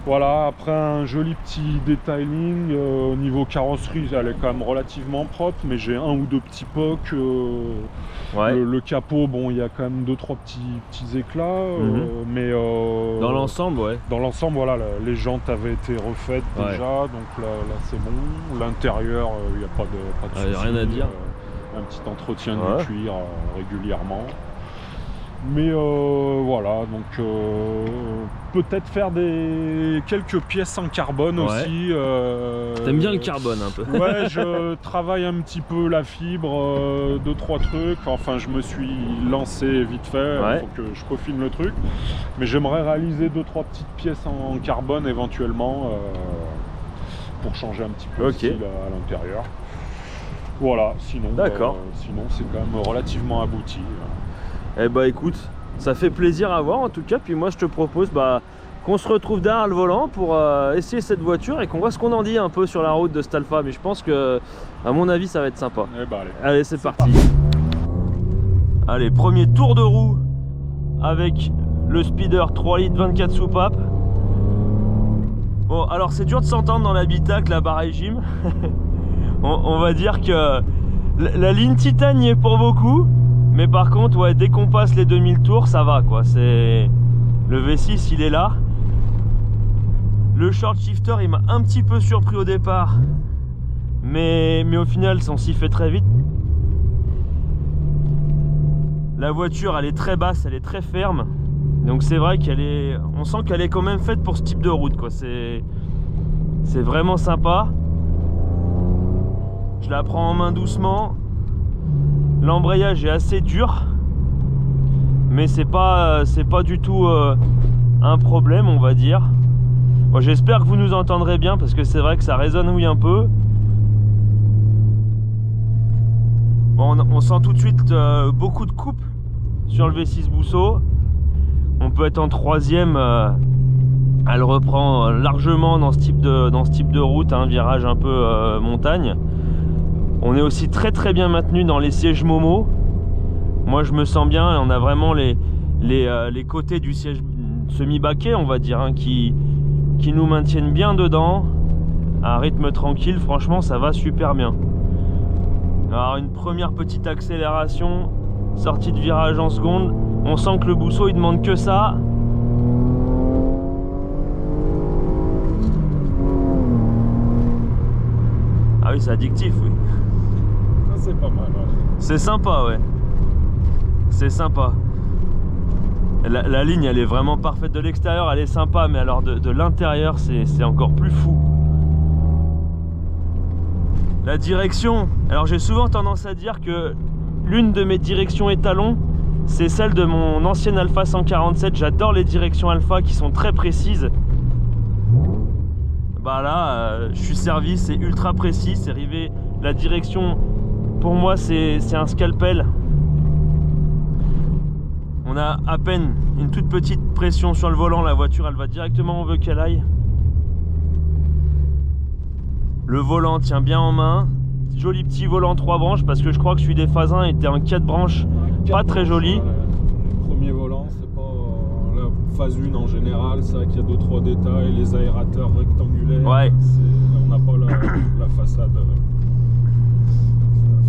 Voilà, après un joli petit detailing au niveau carrosserie, elle est quand même relativement propre, mais j'ai un ou deux petits pocs. Le capot, bon, il y a quand même 2-3 petits éclats, mais dans l'ensemble, dans l'ensemble, voilà, les jantes avaient été refaites déjà, donc là c'est bon. L'intérieur, il n'y a pas de souci. Rien à dire. Un petit entretien du cuir régulièrement. Mais voilà, donc peut-être faire quelques pièces en carbone aussi. T'aimes bien le carbone un peu? Ouais, je travaille un petit peu la fibre, 2-3 trucs. Enfin, je me suis lancé vite fait, il faut que je peaufine le truc. Mais j'aimerais réaliser 2-3 petites pièces en carbone éventuellement pour changer un petit peu le style à l'intérieur. Voilà, sinon c'est quand même relativement abouti. Eh bah écoute, ça fait plaisir à voir en tout cas, puis moi je te propose qu'on se retrouve derrière le volant pour essayer cette voiture et qu'on voit ce qu'on en dit un peu sur la route de cette Alfa, mais je pense que à mon avis ça va être sympa. Eh bah, allez c'est parti. Allez, premier tour de roue avec le speeder 3 litres 24 soupapes. Bon alors c'est dur de s'entendre dans l'habitacle là-bas régime. on va dire que la ligne titane y est pour beaucoup. Mais par contre, dès qu'on passe les 2000 tours, ça va quoi. Le V6, il est là. Le short shifter, il m'a un petit peu surpris au départ. Mais au final, on s'y fait très vite. La voiture, elle est très basse, elle est très ferme. Donc c'est vrai on sent qu'elle est quand même faite pour ce type de route quoi. C'est vraiment sympa. Je la prends en main doucement. L'embrayage est assez dur, mais c'est pas du tout un problème, on va dire. Bon, j'espère que vous nous entendrez bien parce que c'est vrai que ça résonne un peu. Bon, on sent tout de suite beaucoup de coupe sur le V6 Busso. On peut être en troisième. Elle reprend largement dans ce type de route, un virage un peu montagne. On est aussi très bien maintenu dans les sièges Momo. Moi je me sens bien, on a vraiment les côtés du siège semi-baquet on va dire, qui nous maintiennent bien dedans, à un rythme tranquille, franchement ça va super bien. Alors une première petite accélération, sortie de virage en seconde, on sent que le Busso il demande que ça. Ah oui c'est addictif oui. C'est pas mal. C'est sympa, c'est sympa. La ligne, elle est vraiment parfaite. De l'extérieur, elle est sympa, mais alors de l'intérieur, c'est encore plus fou. La direction. Alors, j'ai souvent tendance à dire que l'une de mes directions étalons, c'est celle de mon ancienne Alfa 147. J'adore les directions Alfa qui sont très précises. Bah là, je suis servi, c'est ultra précis. C'est arrivé. La direction. Pour moi, c'est un scalpel. On a à peine une toute petite pression sur le volant. La voiture, elle va directement où on veut qu'elle aille. Le volant tient bien en main. Joli petit volant 3 branches parce que je crois que celui des Fasin était en 4 branches. Pas très joli. Le premier volant, c'est pas... phase 1 en général, c'est vrai qu'il y a 2-3 détails, les aérateurs rectangulaires, ouais. On n'a pas la façade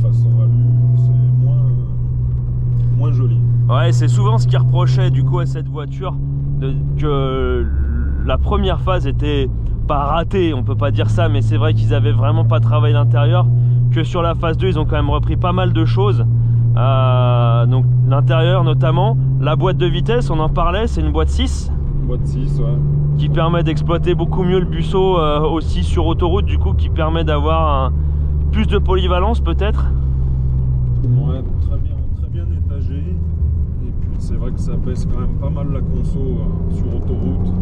façon alu, c'est moins joli. Ouais, c'est souvent ce qui reprochait du coup à cette voiture, que la première phase était pas ratée, on peut pas dire ça, mais c'est vrai qu'ils avaient vraiment pas travaillé l'intérieur, que sur la phase 2 ils ont quand même repris pas mal de choses. Donc l'intérieur notamment, la boîte de vitesse, on en parlait, c'est une boîte 6. Boîte 6, ouais. Qui permet d'exploiter beaucoup mieux le Busso aussi sur autoroute, du coup qui permet d'avoir plus de polyvalence peut-être. Ouais, très bien étagé. Et puis c'est vrai que ça baisse quand même pas mal la conso sur autoroute.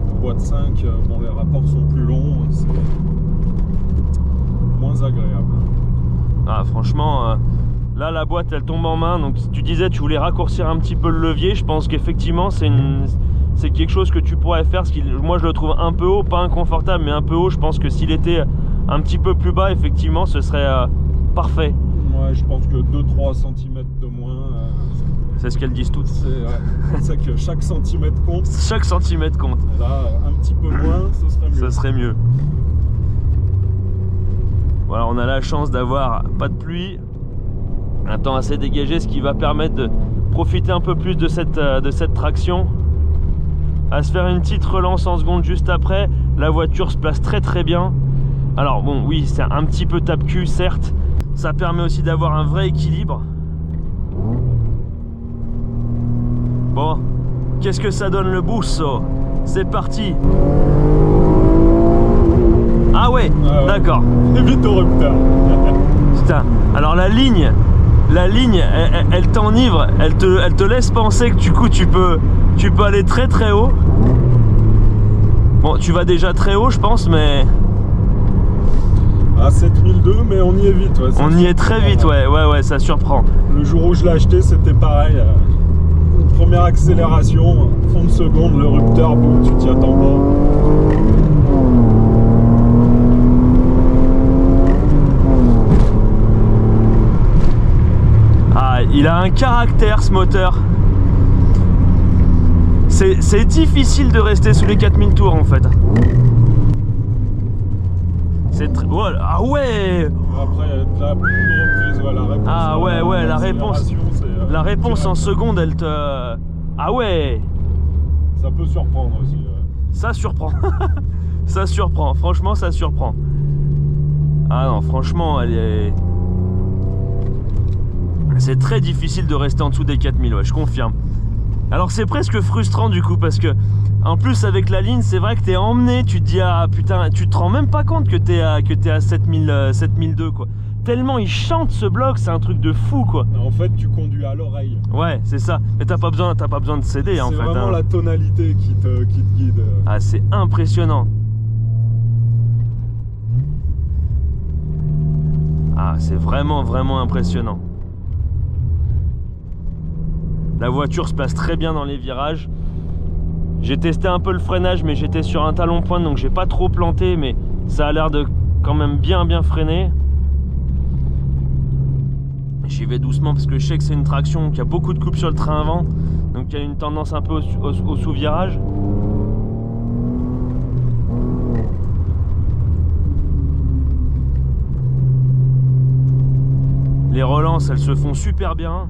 La boîte 5, bon les rapports sont plus longs, c'est moins agréable. Ah franchement... Là, la boîte, elle tombe en main. Donc, si tu disais tu voulais raccourcir un petit peu le levier, je pense qu'effectivement, c'est quelque chose que tu pourrais faire. Parce que moi, je le trouve un peu haut, pas inconfortable, mais un peu haut. Je pense que s'il était un petit peu plus bas, effectivement, ce serait parfait. Ouais, je pense que 2-3 cm de moins. C'est ce qu'elles disent toutes. C'est que chaque centimètre compte. Chaque centimètre compte. Là, un petit peu moins, ce serait mieux. Ce serait mieux. Voilà, on a la chance d'avoir pas de pluie. Un temps assez dégagé, ce qui va permettre de profiter un peu plus de cette traction. À se faire une petite relance en seconde juste après. La voiture se place très très bien. Alors bon, oui, c'est un petit peu tape-cul, certes. Ça permet aussi d'avoir un vrai équilibre. Bon, qu'est-ce que ça donne le Busso? C'est parti. Ah ouais, d'accord. Vite au rupteur. Putain, alors la ligne, elle t'enivre, elle te laisse penser que du coup tu peux aller très très haut. Bon, tu vas déjà très haut, je pense, mais... À 7002, mais on y est vite. Ouais, on y est très vite, ouais, ça surprend. Le jour où je l'ai acheté, c'était pareil. Première accélération, fond de seconde, le rupteur, boum, tu t'y attends pas. Ah, il a un caractère ce moteur. C'est difficile de rester sous les 4000 tours en fait. C'est très... Oh, ah ouais. Après, il y a beaucoup de reprises, la réponse. Ah ouais, la réponse en seconde, elle te... Ah ouais. Ça peut surprendre aussi. Ça surprend. Ça surprend, franchement ça surprend. Ah non, franchement, elle est... C'est très difficile de rester en dessous des 4000, ouais, je confirme. Alors c'est presque frustrant du coup parce que en plus avec la ligne c'est vrai que t'es emmené, tu te dis ah putain, tu te rends même pas compte que t'es à 7002 quoi. Tellement il chante ce bloc, c'est un truc de fou quoi. En fait tu conduis à l'oreille. Ouais c'est ça, mais t'as pas besoin de céder en fait. C'est vraiment la tonalité qui te guide. Ah c'est impressionnant. Ah c'est vraiment impressionnant. La voiture se place très bien dans les virages. J'ai testé un peu le freinage, mais j'étais sur un talon pointe, donc j'ai pas trop planté, mais ça a l'air de quand même bien freiner. J'y vais doucement parce que je sais que c'est une traction qui a beaucoup de coupe sur le train avant, donc il y a une tendance un peu au sous-virage. Les relances, elles se font super bien.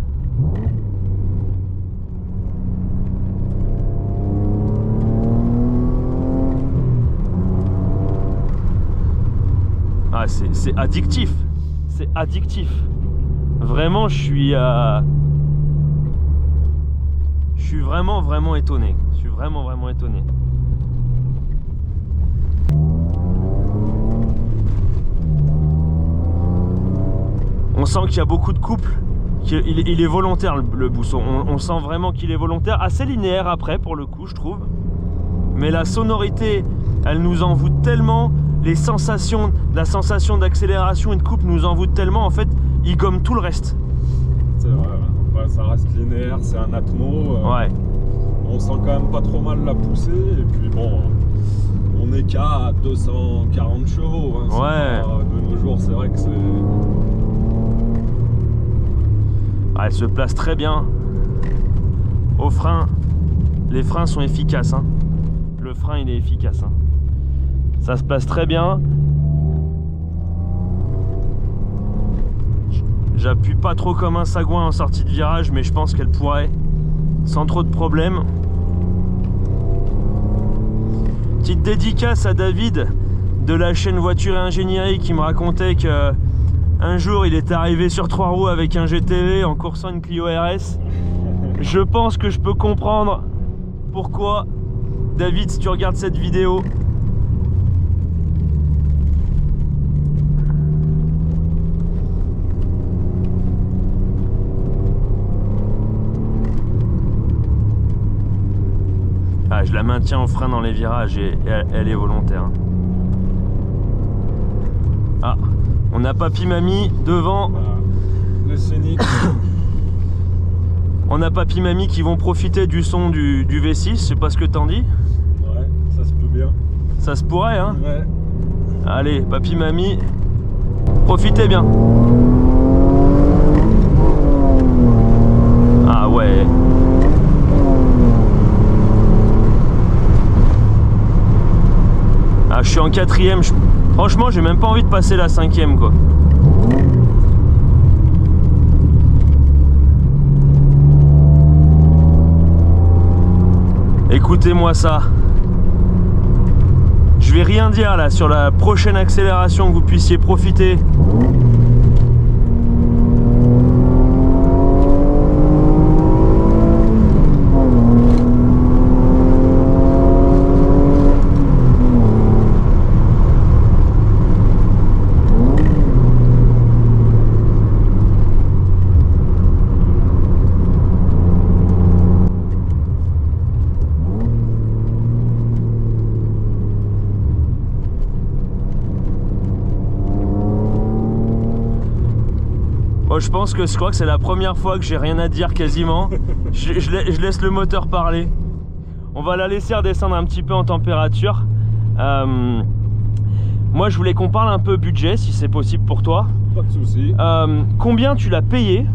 Ah, c'est addictif, c'est addictif. Vraiment, je suis vraiment étonné. Je suis vraiment étonné. On sent qu'il y a beaucoup de couple. Il est volontaire le Busso. On sent vraiment qu'il est volontaire, assez linéaire après pour le coup, je trouve. Mais la sonorité, elle nous envoûte tellement. Les sensations, la sensation d'accélération et de coupe nous envoûtent tellement, en fait, il gomme tout le reste. C'est vrai, ouais, ça reste linéaire, c'est un atmo. Ouais. On sent quand même pas trop mal la poussée, et puis bon, on est qu'à 240 chevaux. Hein, ouais. De nos jours, c'est vrai que c'est... Ah, elle se place très bien. Au frein, Les freins sont efficaces, hein. Le frein il est efficace, hein. Ça se place très bien. J'appuie pas trop comme un sagouin en sortie de virage, mais je pense qu'elle pourrait sans trop de problème. Petite dédicace à David de la chaîne Voiture et Ingénierie qui me racontait que un jour il est arrivé sur 3 roues avec un GTV en coursant une Clio RS. Je pense que je peux comprendre pourquoi. David, si tu regardes cette vidéo, ah, je la maintiens au frein dans les virages et elle est volontaire. Ah, on a papy mamie devant. Le scénic. On a papy mamie qui vont profiter du son du V6, je sais pas ce que t'en dis. Ouais, ça se peut bien. Ça se pourrait, hein. Ouais. Allez, papy mamie, profitez bien. Ah ouais. Ah, je suis en 4ème. Franchement, j'ai même pas envie de passer la 5ème, quoi. Écoutez-moi ça. Je vais rien dire là sur la prochaine accélération que vous puissiez profiter. Je pense que je crois que c'est la première fois que j'ai rien à dire quasiment. Je laisse le moteur parler. On va la laisser redescendre un petit peu en température. Moi je voulais qu'on parle un peu budget si c'est possible pour toi. Pas de souci. Combien tu l'as payé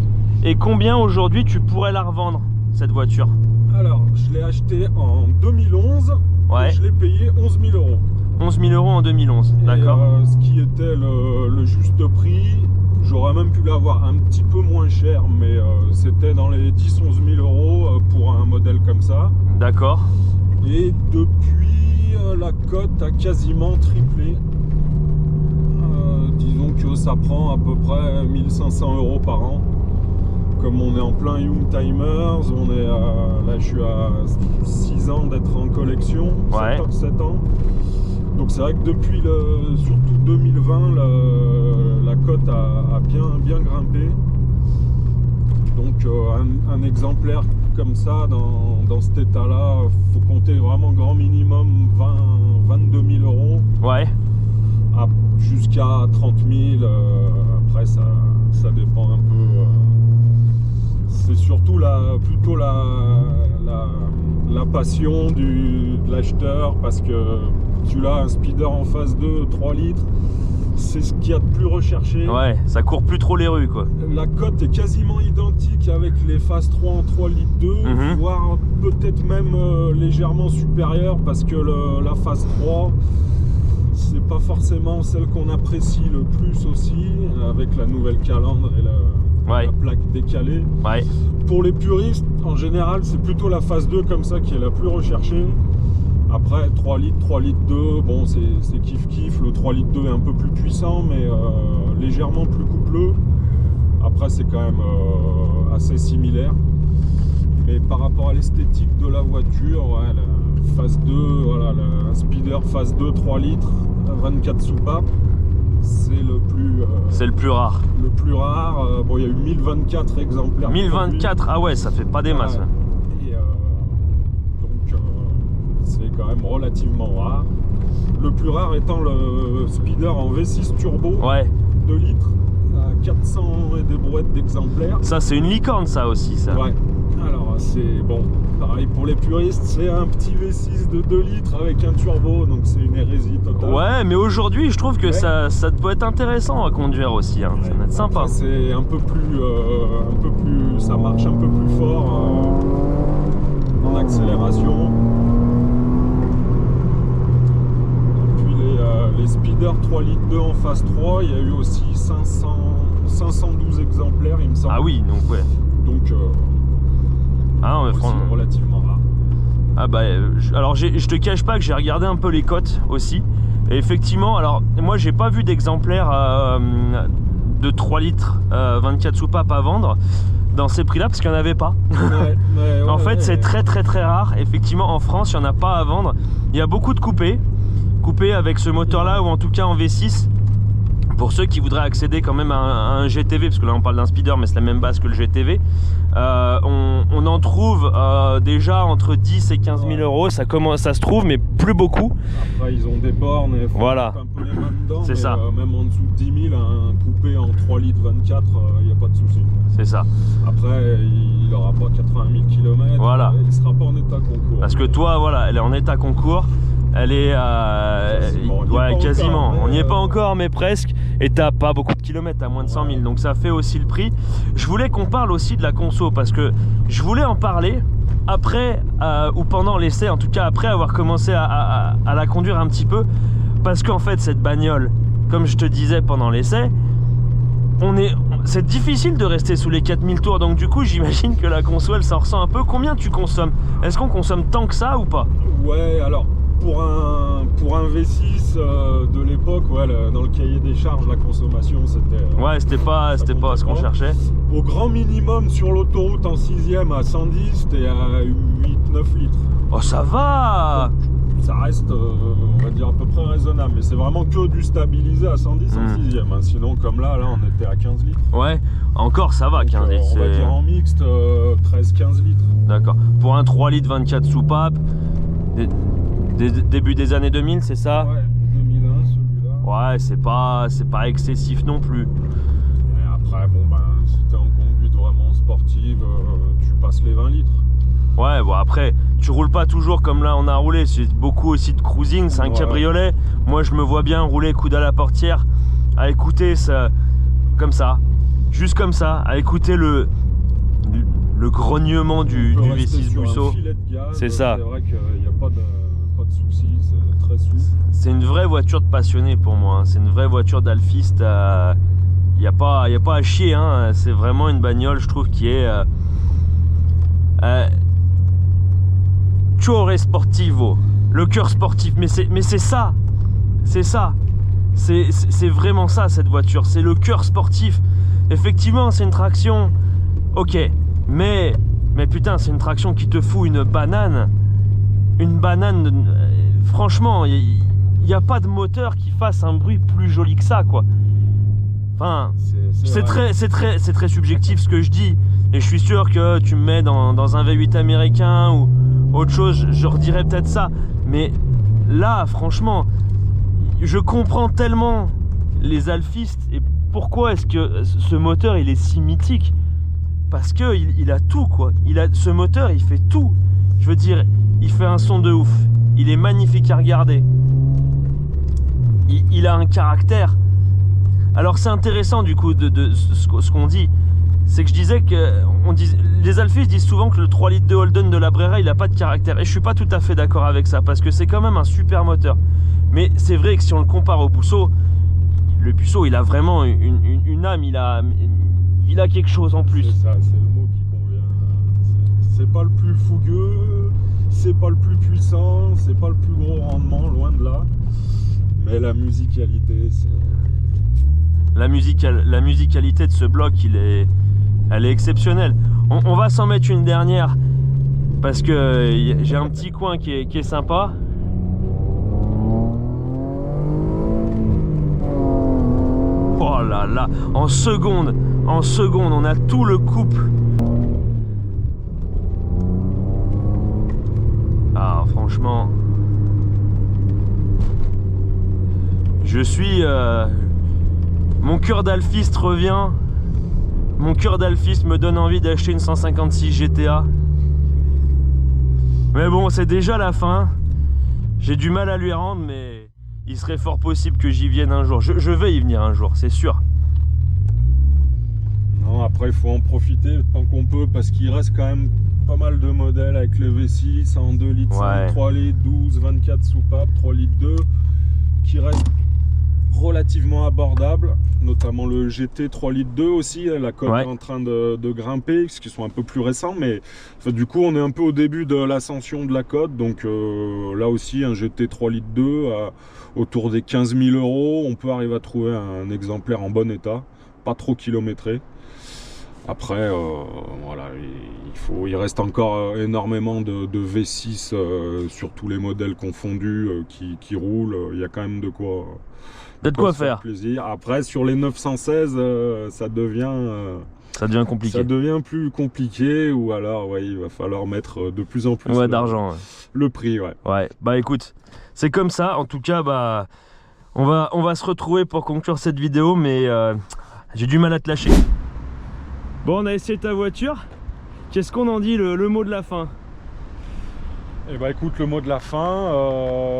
et combien aujourd'hui tu pourrais la revendre cette voiture? Alors je l'ai acheté en 2011. Ouais. Et je l'ai payé 11 000 euros. 11 000 euros en 2011, d'accord. Ce qui était le juste prix. J'aurais même pu l'avoir un petit peu moins cher, mais c'était dans les 10-11 000 euros pour un modèle comme ça. D'accord. Et depuis, la cote a quasiment triplé. Disons que ça prend à peu près 1500 euros par an. Comme on est en plein Young Timers, on est là je suis à 6 ans d'être en collection, ouais. 7 ans. Donc c'est vrai que depuis surtout 2020, la cote a bien grimpé. Donc un exemplaire comme ça, dans cet état-là, il faut compter vraiment grand minimum 22 000 euros. Ouais. Jusqu'à 30 000. Après, ça dépend un peu. C'est surtout plutôt la passion de l'acheteur, parce que tu l'as un speeder en phase 2, 3 litres, c'est ce qu'il y a de plus recherché. Ouais, ça court plus trop les rues, quoi. La cote est quasiment identique avec les phases 3 en 3 litres 2, voire peut-être même légèrement supérieure, parce que la phase 3, c'est pas forcément celle qu'on apprécie le plus aussi, avec la nouvelle calandre et la plaque décalée. Ouais. Pour les puristes, en général, c'est plutôt la phase 2 comme ça qui est la plus recherchée. Après, 3 litres 2, bon, c'est kiff-kiff. Le 3 litres 2 est un peu plus puissant, mais légèrement plus coupleux. Après, c'est quand même assez similaire. Mais par rapport à l'esthétique de la voiture, ouais, la phase 2, voilà, un speeder phase 2, 3 litres, 24 soupapes, c'est le plus rare. Le plus rare. Bon, il y a eu 1024 exemplaires. 1024, ah ouais, ça fait pas des masses. Et donc, c'est quand même relativement rare. Le plus rare étant le speeder en V6 turbo, 2 litres, à 400 et des brouettes d'exemplaires. Ça, c'est une licorne, ça aussi, ça. Ouais. Alors, c'est bon, pareil pour les puristes, c'est un petit V6 de 2 litres avec un turbo, donc c'est une hérésie totale. Ouais, mais aujourd'hui, je trouve que ça peut être intéressant à conduire aussi, hein. Ça va être sympa. C'est un peu plus, ça marche un peu plus fort. en accélération. Et puis les Speeder 3 litres 2 en phase 3, il y a eu aussi 512 exemplaires, il me semble. Ah oui, donc ouais. Donc relativement rare. Ah bah, alors je te cache pas que j'ai regardé un peu les cotes aussi. Et effectivement, alors moi j'ai pas vu d'exemplaires de 3 litres 24 soupapes à vendre dans ces prix là parce qu'il n'y en avait pas. En fait c'est très rare. Effectivement en France il n'y en a pas à vendre. Il y a beaucoup de coupés avec ce moteur là ou en tout cas en V6. Pour ceux qui voudraient accéder quand même à un GTV, parce que là on parle d'un speeder mais c'est la même base que le GTV, on en trouve déjà entre 10 et 15 000 euros, ça se trouve mais plus beaucoup. Après ils ont des bornes et voilà. Un peu les mains dedans, c'est ça. Même en dessous de 10 000, un coupé en 3 litres 24, il n'y a pas de souci. C'est ça. Après il n'aura pas 80 000 km, voilà. Il ne sera pas en état concours. Parce que toi voilà, elle est en état concours. Elle est quasiment. On n'y est pas encore, mais presque. Et t'as pas beaucoup de kilomètres, t'as moins de 100 000. Donc ça fait aussi le prix. Je voulais qu'on parle aussi de la conso parce que je voulais en parler après ou pendant l'essai, en tout cas après avoir commencé à la conduire un petit peu. Parce qu'en fait, cette bagnole, comme je te disais pendant l'essai, c'est difficile de rester sous les 4000 tours. Donc du coup, j'imagine que la conso, elle s'en ressent un peu. Combien tu consommes? Est-ce qu'on consomme tant que ça ou pas? Ouais, alors. Pour un V6 de l'époque, dans le cahier des charges, la consommation c'était... c'était pas ce qu'on cherchait. Au grand minimum sur l'autoroute en 6ème à 110, c'était à 8-9 litres. Oh ça va. Donc, ça reste, on va dire à peu près raisonnable, mais c'est vraiment que du stabilisé à 110 en 6ème. Hein. Sinon comme là on était à 15 litres. Ouais, encore ça va, 15 litres. On va dire en mixte, 13-15 litres. D'accord. Pour un 3 litres 24 soupapes, début des années 2000, c'est ça? Ouais, 2001 celui-là. Ouais, c'est pas excessif non plus. Et après, si t'es en conduite vraiment sportive, tu passes les 20 litres. Ouais, bon après, tu roules pas toujours comme là on a roulé, c'est beaucoup aussi de cruising, c'est un cabriolet. Moi je me vois bien rouler coude à la portière, à écouter ça, comme ça, juste comme ça, à écouter le grognement du V6 Busso. C'est ça. C'est vrai qu'il n'y a pas de soucis, c'est très souple. C'est une vraie voiture de passionné pour moi, hein. C'est une vraie voiture d'alphiste. Il n'y a pas à chier, hein. C'est vraiment une bagnole, je trouve, qui est cuore sportivo, le cœur sportif. Mais c'est ça, c'est vraiment ça cette voiture, c'est le cœur sportif. Effectivement, c'est une traction, ok, mais putain, c'est une traction qui te fout une banane. Une banane, franchement, il n'y a pas de moteur qui fasse un bruit plus joli que ça, quoi. Enfin, c'est très subjectif ce que je dis. Et je suis sûr que tu me mets dans un V8 américain ou autre chose, je redirais peut-être ça. Mais là, franchement, je comprends tellement les alphistes et pourquoi est-ce que ce moteur, il est si mythique. Parce que il a tout, quoi. Ce moteur, il fait tout. Je veux dire... Il fait un son de ouf, il est magnifique à regarder, il a un caractère. Alors c'est intéressant du coup de ce qu'on dit, c'est que je disais que les alphistes disent souvent que le 3 litres de Holden de la Brera il n'a pas de caractère, et je suis pas tout à fait d'accord avec ça, parce que c'est quand même un super moteur. Mais c'est vrai que si on le compare au Busso, le Busso il a vraiment une âme, il a quelque chose en plus. C'est ça, c'est le mot qui convient. C'est pas le plus fougueux, c'est pas le plus puissant, c'est pas le plus gros rendement, loin de là. Mais la musicalité, c'est... La musicalité de ce bloc, elle est exceptionnelle. On va s'en mettre une dernière, parce que j'ai un petit coin qui est sympa. Oh là là, en seconde, on a tout le couple. Ah, franchement, je suis... mon cœur d'alphiste revient. Mon cœur d'alphiste me donne envie d'acheter une 156 GTA. Mais bon, c'est déjà la fin. J'ai du mal à lui rendre, mais il serait fort possible que j'y vienne un jour. Je vais y venir un jour, c'est sûr. Non, après, il faut en profiter tant qu'on peut, parce qu'il reste quand même pas mal de modèles avec les V6 en 2 litres, 5, 3 litres, 12, 24 soupapes, 3 litres 2 qui restent relativement abordables, notamment le GT 3 litres 2 aussi, la cote est en train de grimper, parce qu'ils sont un peu plus récents, mais enfin, du coup on est un peu au début de l'ascension de la cote, donc là aussi un GT 3 litres 2 autour des 15 000 €, on peut arriver à trouver un exemplaire en bon état, pas trop kilométré. Après, voilà, il reste encore énormément de V6 sur tous les modèles confondus qui roulent. Il y a quand même de quoi faire plaisir. Après, sur les 916, ça devient compliqué. Ça devient plus compliqué, ou alors il va falloir mettre de plus en plus d'argent. Le prix. Ouais, bah écoute, c'est comme ça. En tout cas, bah on va se retrouver pour conclure cette vidéo, mais j'ai du mal à te lâcher. Bon, on a essayé ta voiture. Qu'est-ce qu'on en dit, le mot de la fin? Eh ben écoute, le mot de la fin,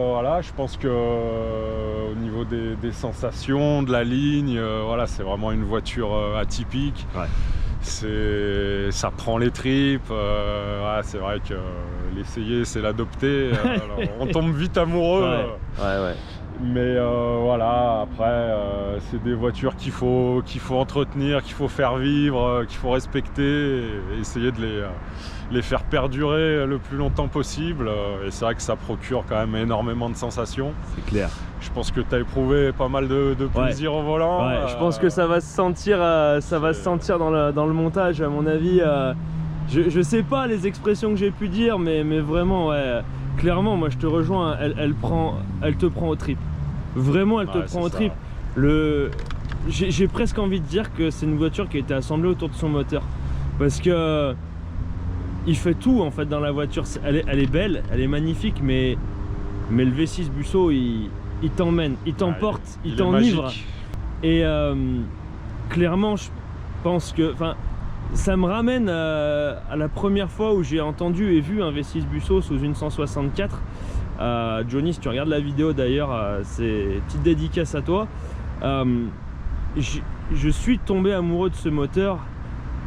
voilà, je pense que au niveau des sensations, de la ligne, voilà, c'est vraiment une voiture atypique. Ça prend les tripes, ouais, c'est vrai que l'essayer c'est l'adopter, on tombe vite amoureux. Mais voilà, après c'est des voitures qu'il faut entretenir, qu'il faut faire vivre, qu'il faut respecter, et essayer de les faire perdurer le plus longtemps possible. Et c'est vrai que ça procure quand même énormément de sensations. C'est clair. Je pense que tu as éprouvé pas mal de plaisir au volant. Je pense que ça va se sentir, dans le montage, à mon avis. Je sais pas les expressions que j'ai pu dire, mais vraiment, clairement, moi je te rejoins. Elle te prend aux tripes. Vraiment, elle te prend aux tripes. J'ai presque envie de dire que c'est une voiture qui a été assemblée autour de son moteur, parce que il fait tout en fait dans la voiture. Elle est belle, elle est magnifique, mais le V6 Busso, il t'emmène, il t'emporte, il t'enivre. Et clairement, je pense que, ça me ramène à la première fois où j'ai entendu et vu un V6 Busso sous une 164. Johnny, si tu regardes la vidéo d'ailleurs, c'est petite dédicace à toi. Je suis tombé amoureux de ce moteur,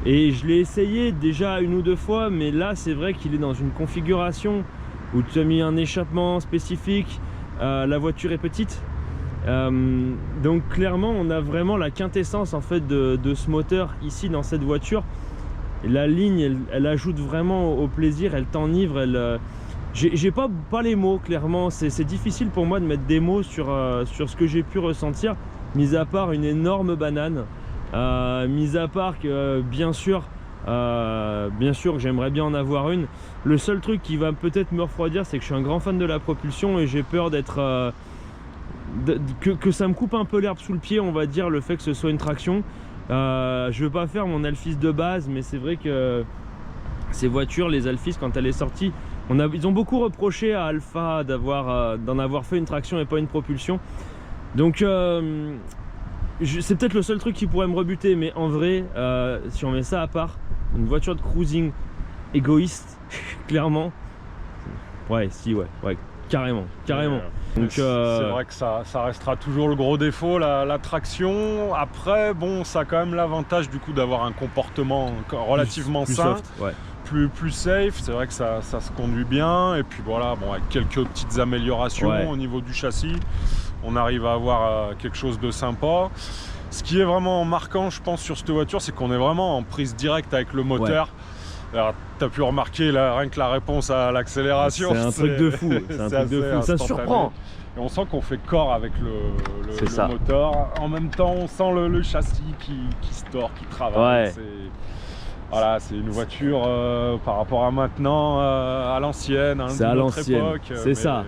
et je l'ai essayé déjà 1 ou 2 fois, mais là c'est vrai qu'il est dans une configuration où tu as mis un échappement spécifique, la voiture est petite, donc clairement on a vraiment la quintessence en fait de ce moteur ici dans cette voiture. Et la ligne elle ajoute vraiment au plaisir, elle t'enivre, j'ai pas les mots, clairement. C'est difficile pour moi de mettre des mots sur ce que j'ai pu ressentir, mis à part une énorme banane, mis à part que bien sûr que j'aimerais bien en avoir une. Le seul truc qui va peut-être me refroidir, c'est que je suis un grand fan de la propulsion, et j'ai peur d'être que ça me coupe un peu l'herbe sous le pied, on va dire, le fait que ce soit une traction. Je veux pas faire mon Alphys de base, mais c'est vrai que ces voitures, les Alphys, quand elle est sortie, ils ont beaucoup reproché à Alpha d'en avoir fait une traction et pas une propulsion. Donc c'est peut-être le seul truc qui pourrait me rebuter, mais en vrai, si on met ça à part, une voiture de cruising égoïste, clairement, carrément. Donc c'est vrai que ça restera toujours le gros défaut, la traction. Après, bon, ça a quand même l'avantage du coup d'avoir un comportement relativement plus sain, soft, plus safe. C'est vrai que ça se conduit bien, et puis voilà, bon, avec quelques petites améliorations au niveau du châssis, on arrive à avoir quelque chose de sympa. Ce qui est vraiment marquant, je pense, sur cette voiture, c'est qu'on est vraiment en prise directe avec le moteur. Alors, tu as pu remarquer rien que la réponse à l'accélération. C'est un truc de fou, ça surprend. Et on sent qu'on fait corps avec le moteur. En même temps, on sent le châssis qui se tord, qui travaille. Voilà, c'est une voiture par rapport à maintenant, à l'ancienne, à une autre époque. C'est ça.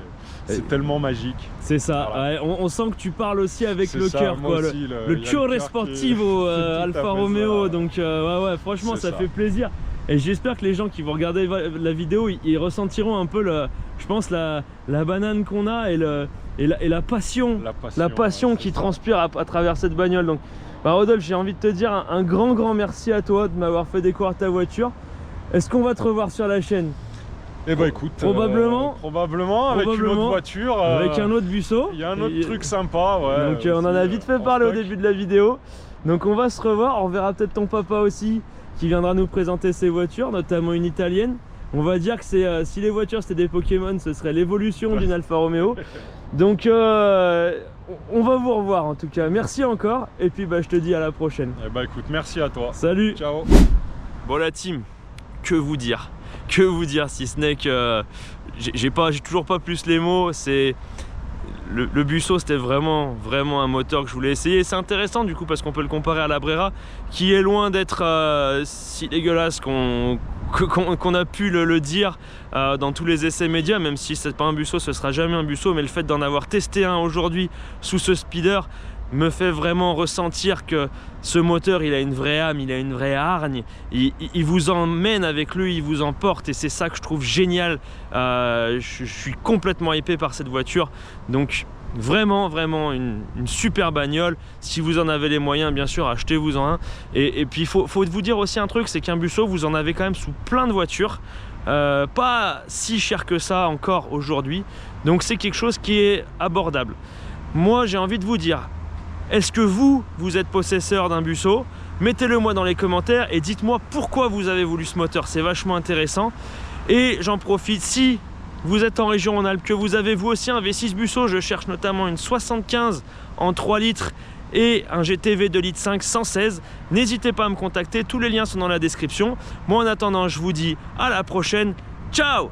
C'est tellement magique. C'est ça. Voilà. On sent que tu parles aussi avec le cœur, quoi. Le Cuore Sportivo Alfa Romeo. Donc franchement, ça fait plaisir. Et j'espère que les gens qui vont regarder la vidéo, ils ressentiront un peu, je pense, la banane qu'on a et la passion qui transpire à travers cette bagnole. Donc, Rodolphe, j'ai envie de te dire un grand merci à toi de m'avoir fait découvrir ta voiture. Est-ce qu'on va te revoir sur la chaîne? Eh ben écoute, probablement avec une autre voiture, avec un autre Busso. Il y a un autre truc sympa, donc on en a vite fait parler au début de la vidéo. Donc on va se revoir, on verra peut-être ton papa aussi qui viendra nous présenter ses voitures, notamment une italienne. On va dire que c'est si les voitures c'était des Pokémon, ce serait l'évolution d'une Alfa Romeo. Donc on va vous revoir en tout cas. Merci encore et puis bah, je te dis à la prochaine. Eh bah écoute, merci à toi. Salut. Ciao. Bon la team, que vous dire si ce n'est que j'ai toujours pas plus les mots. C'est le Busso, c'était vraiment un moteur que je voulais essayer. C'est intéressant du coup parce qu'on peut le comparer à la Brera qui est loin d'être si dégueulasse qu'on a pu le dire dans tous les essais médias. Même si c'est pas un Busso, ce sera jamais un Busso, mais le fait d'en avoir testé un aujourd'hui sous ce speeder me fait vraiment ressentir que ce moteur il a une vraie âme, il a une vraie hargne, il vous emmène avec lui, il vous emporte et c'est ça que je trouve génial. Je suis complètement hypé par cette voiture, donc vraiment une super bagnole. Si vous en avez les moyens, bien sûr, achetez-vous-en un. Et puis il faut vous dire aussi un truc, c'est qu'un Busso vous en avez quand même sous plein de voitures, pas si cher que ça encore aujourd'hui, donc c'est quelque chose qui est abordable. Moi j'ai envie de vous dire, est-ce que vous êtes possesseur d'un Busso? Mettez-le moi dans les commentaires et dites-moi pourquoi vous avez voulu ce moteur, c'est vachement intéressant. Et j'en profite, si vous êtes en région Rhône-Alpes, que vous avez vous aussi un V6 Busso, je cherche notamment une 75 en 3 litres et un GTV 2 litres 5 116, n'hésitez pas à me contacter, tous les liens sont dans la description. Moi en attendant, je vous dis à la prochaine, ciao!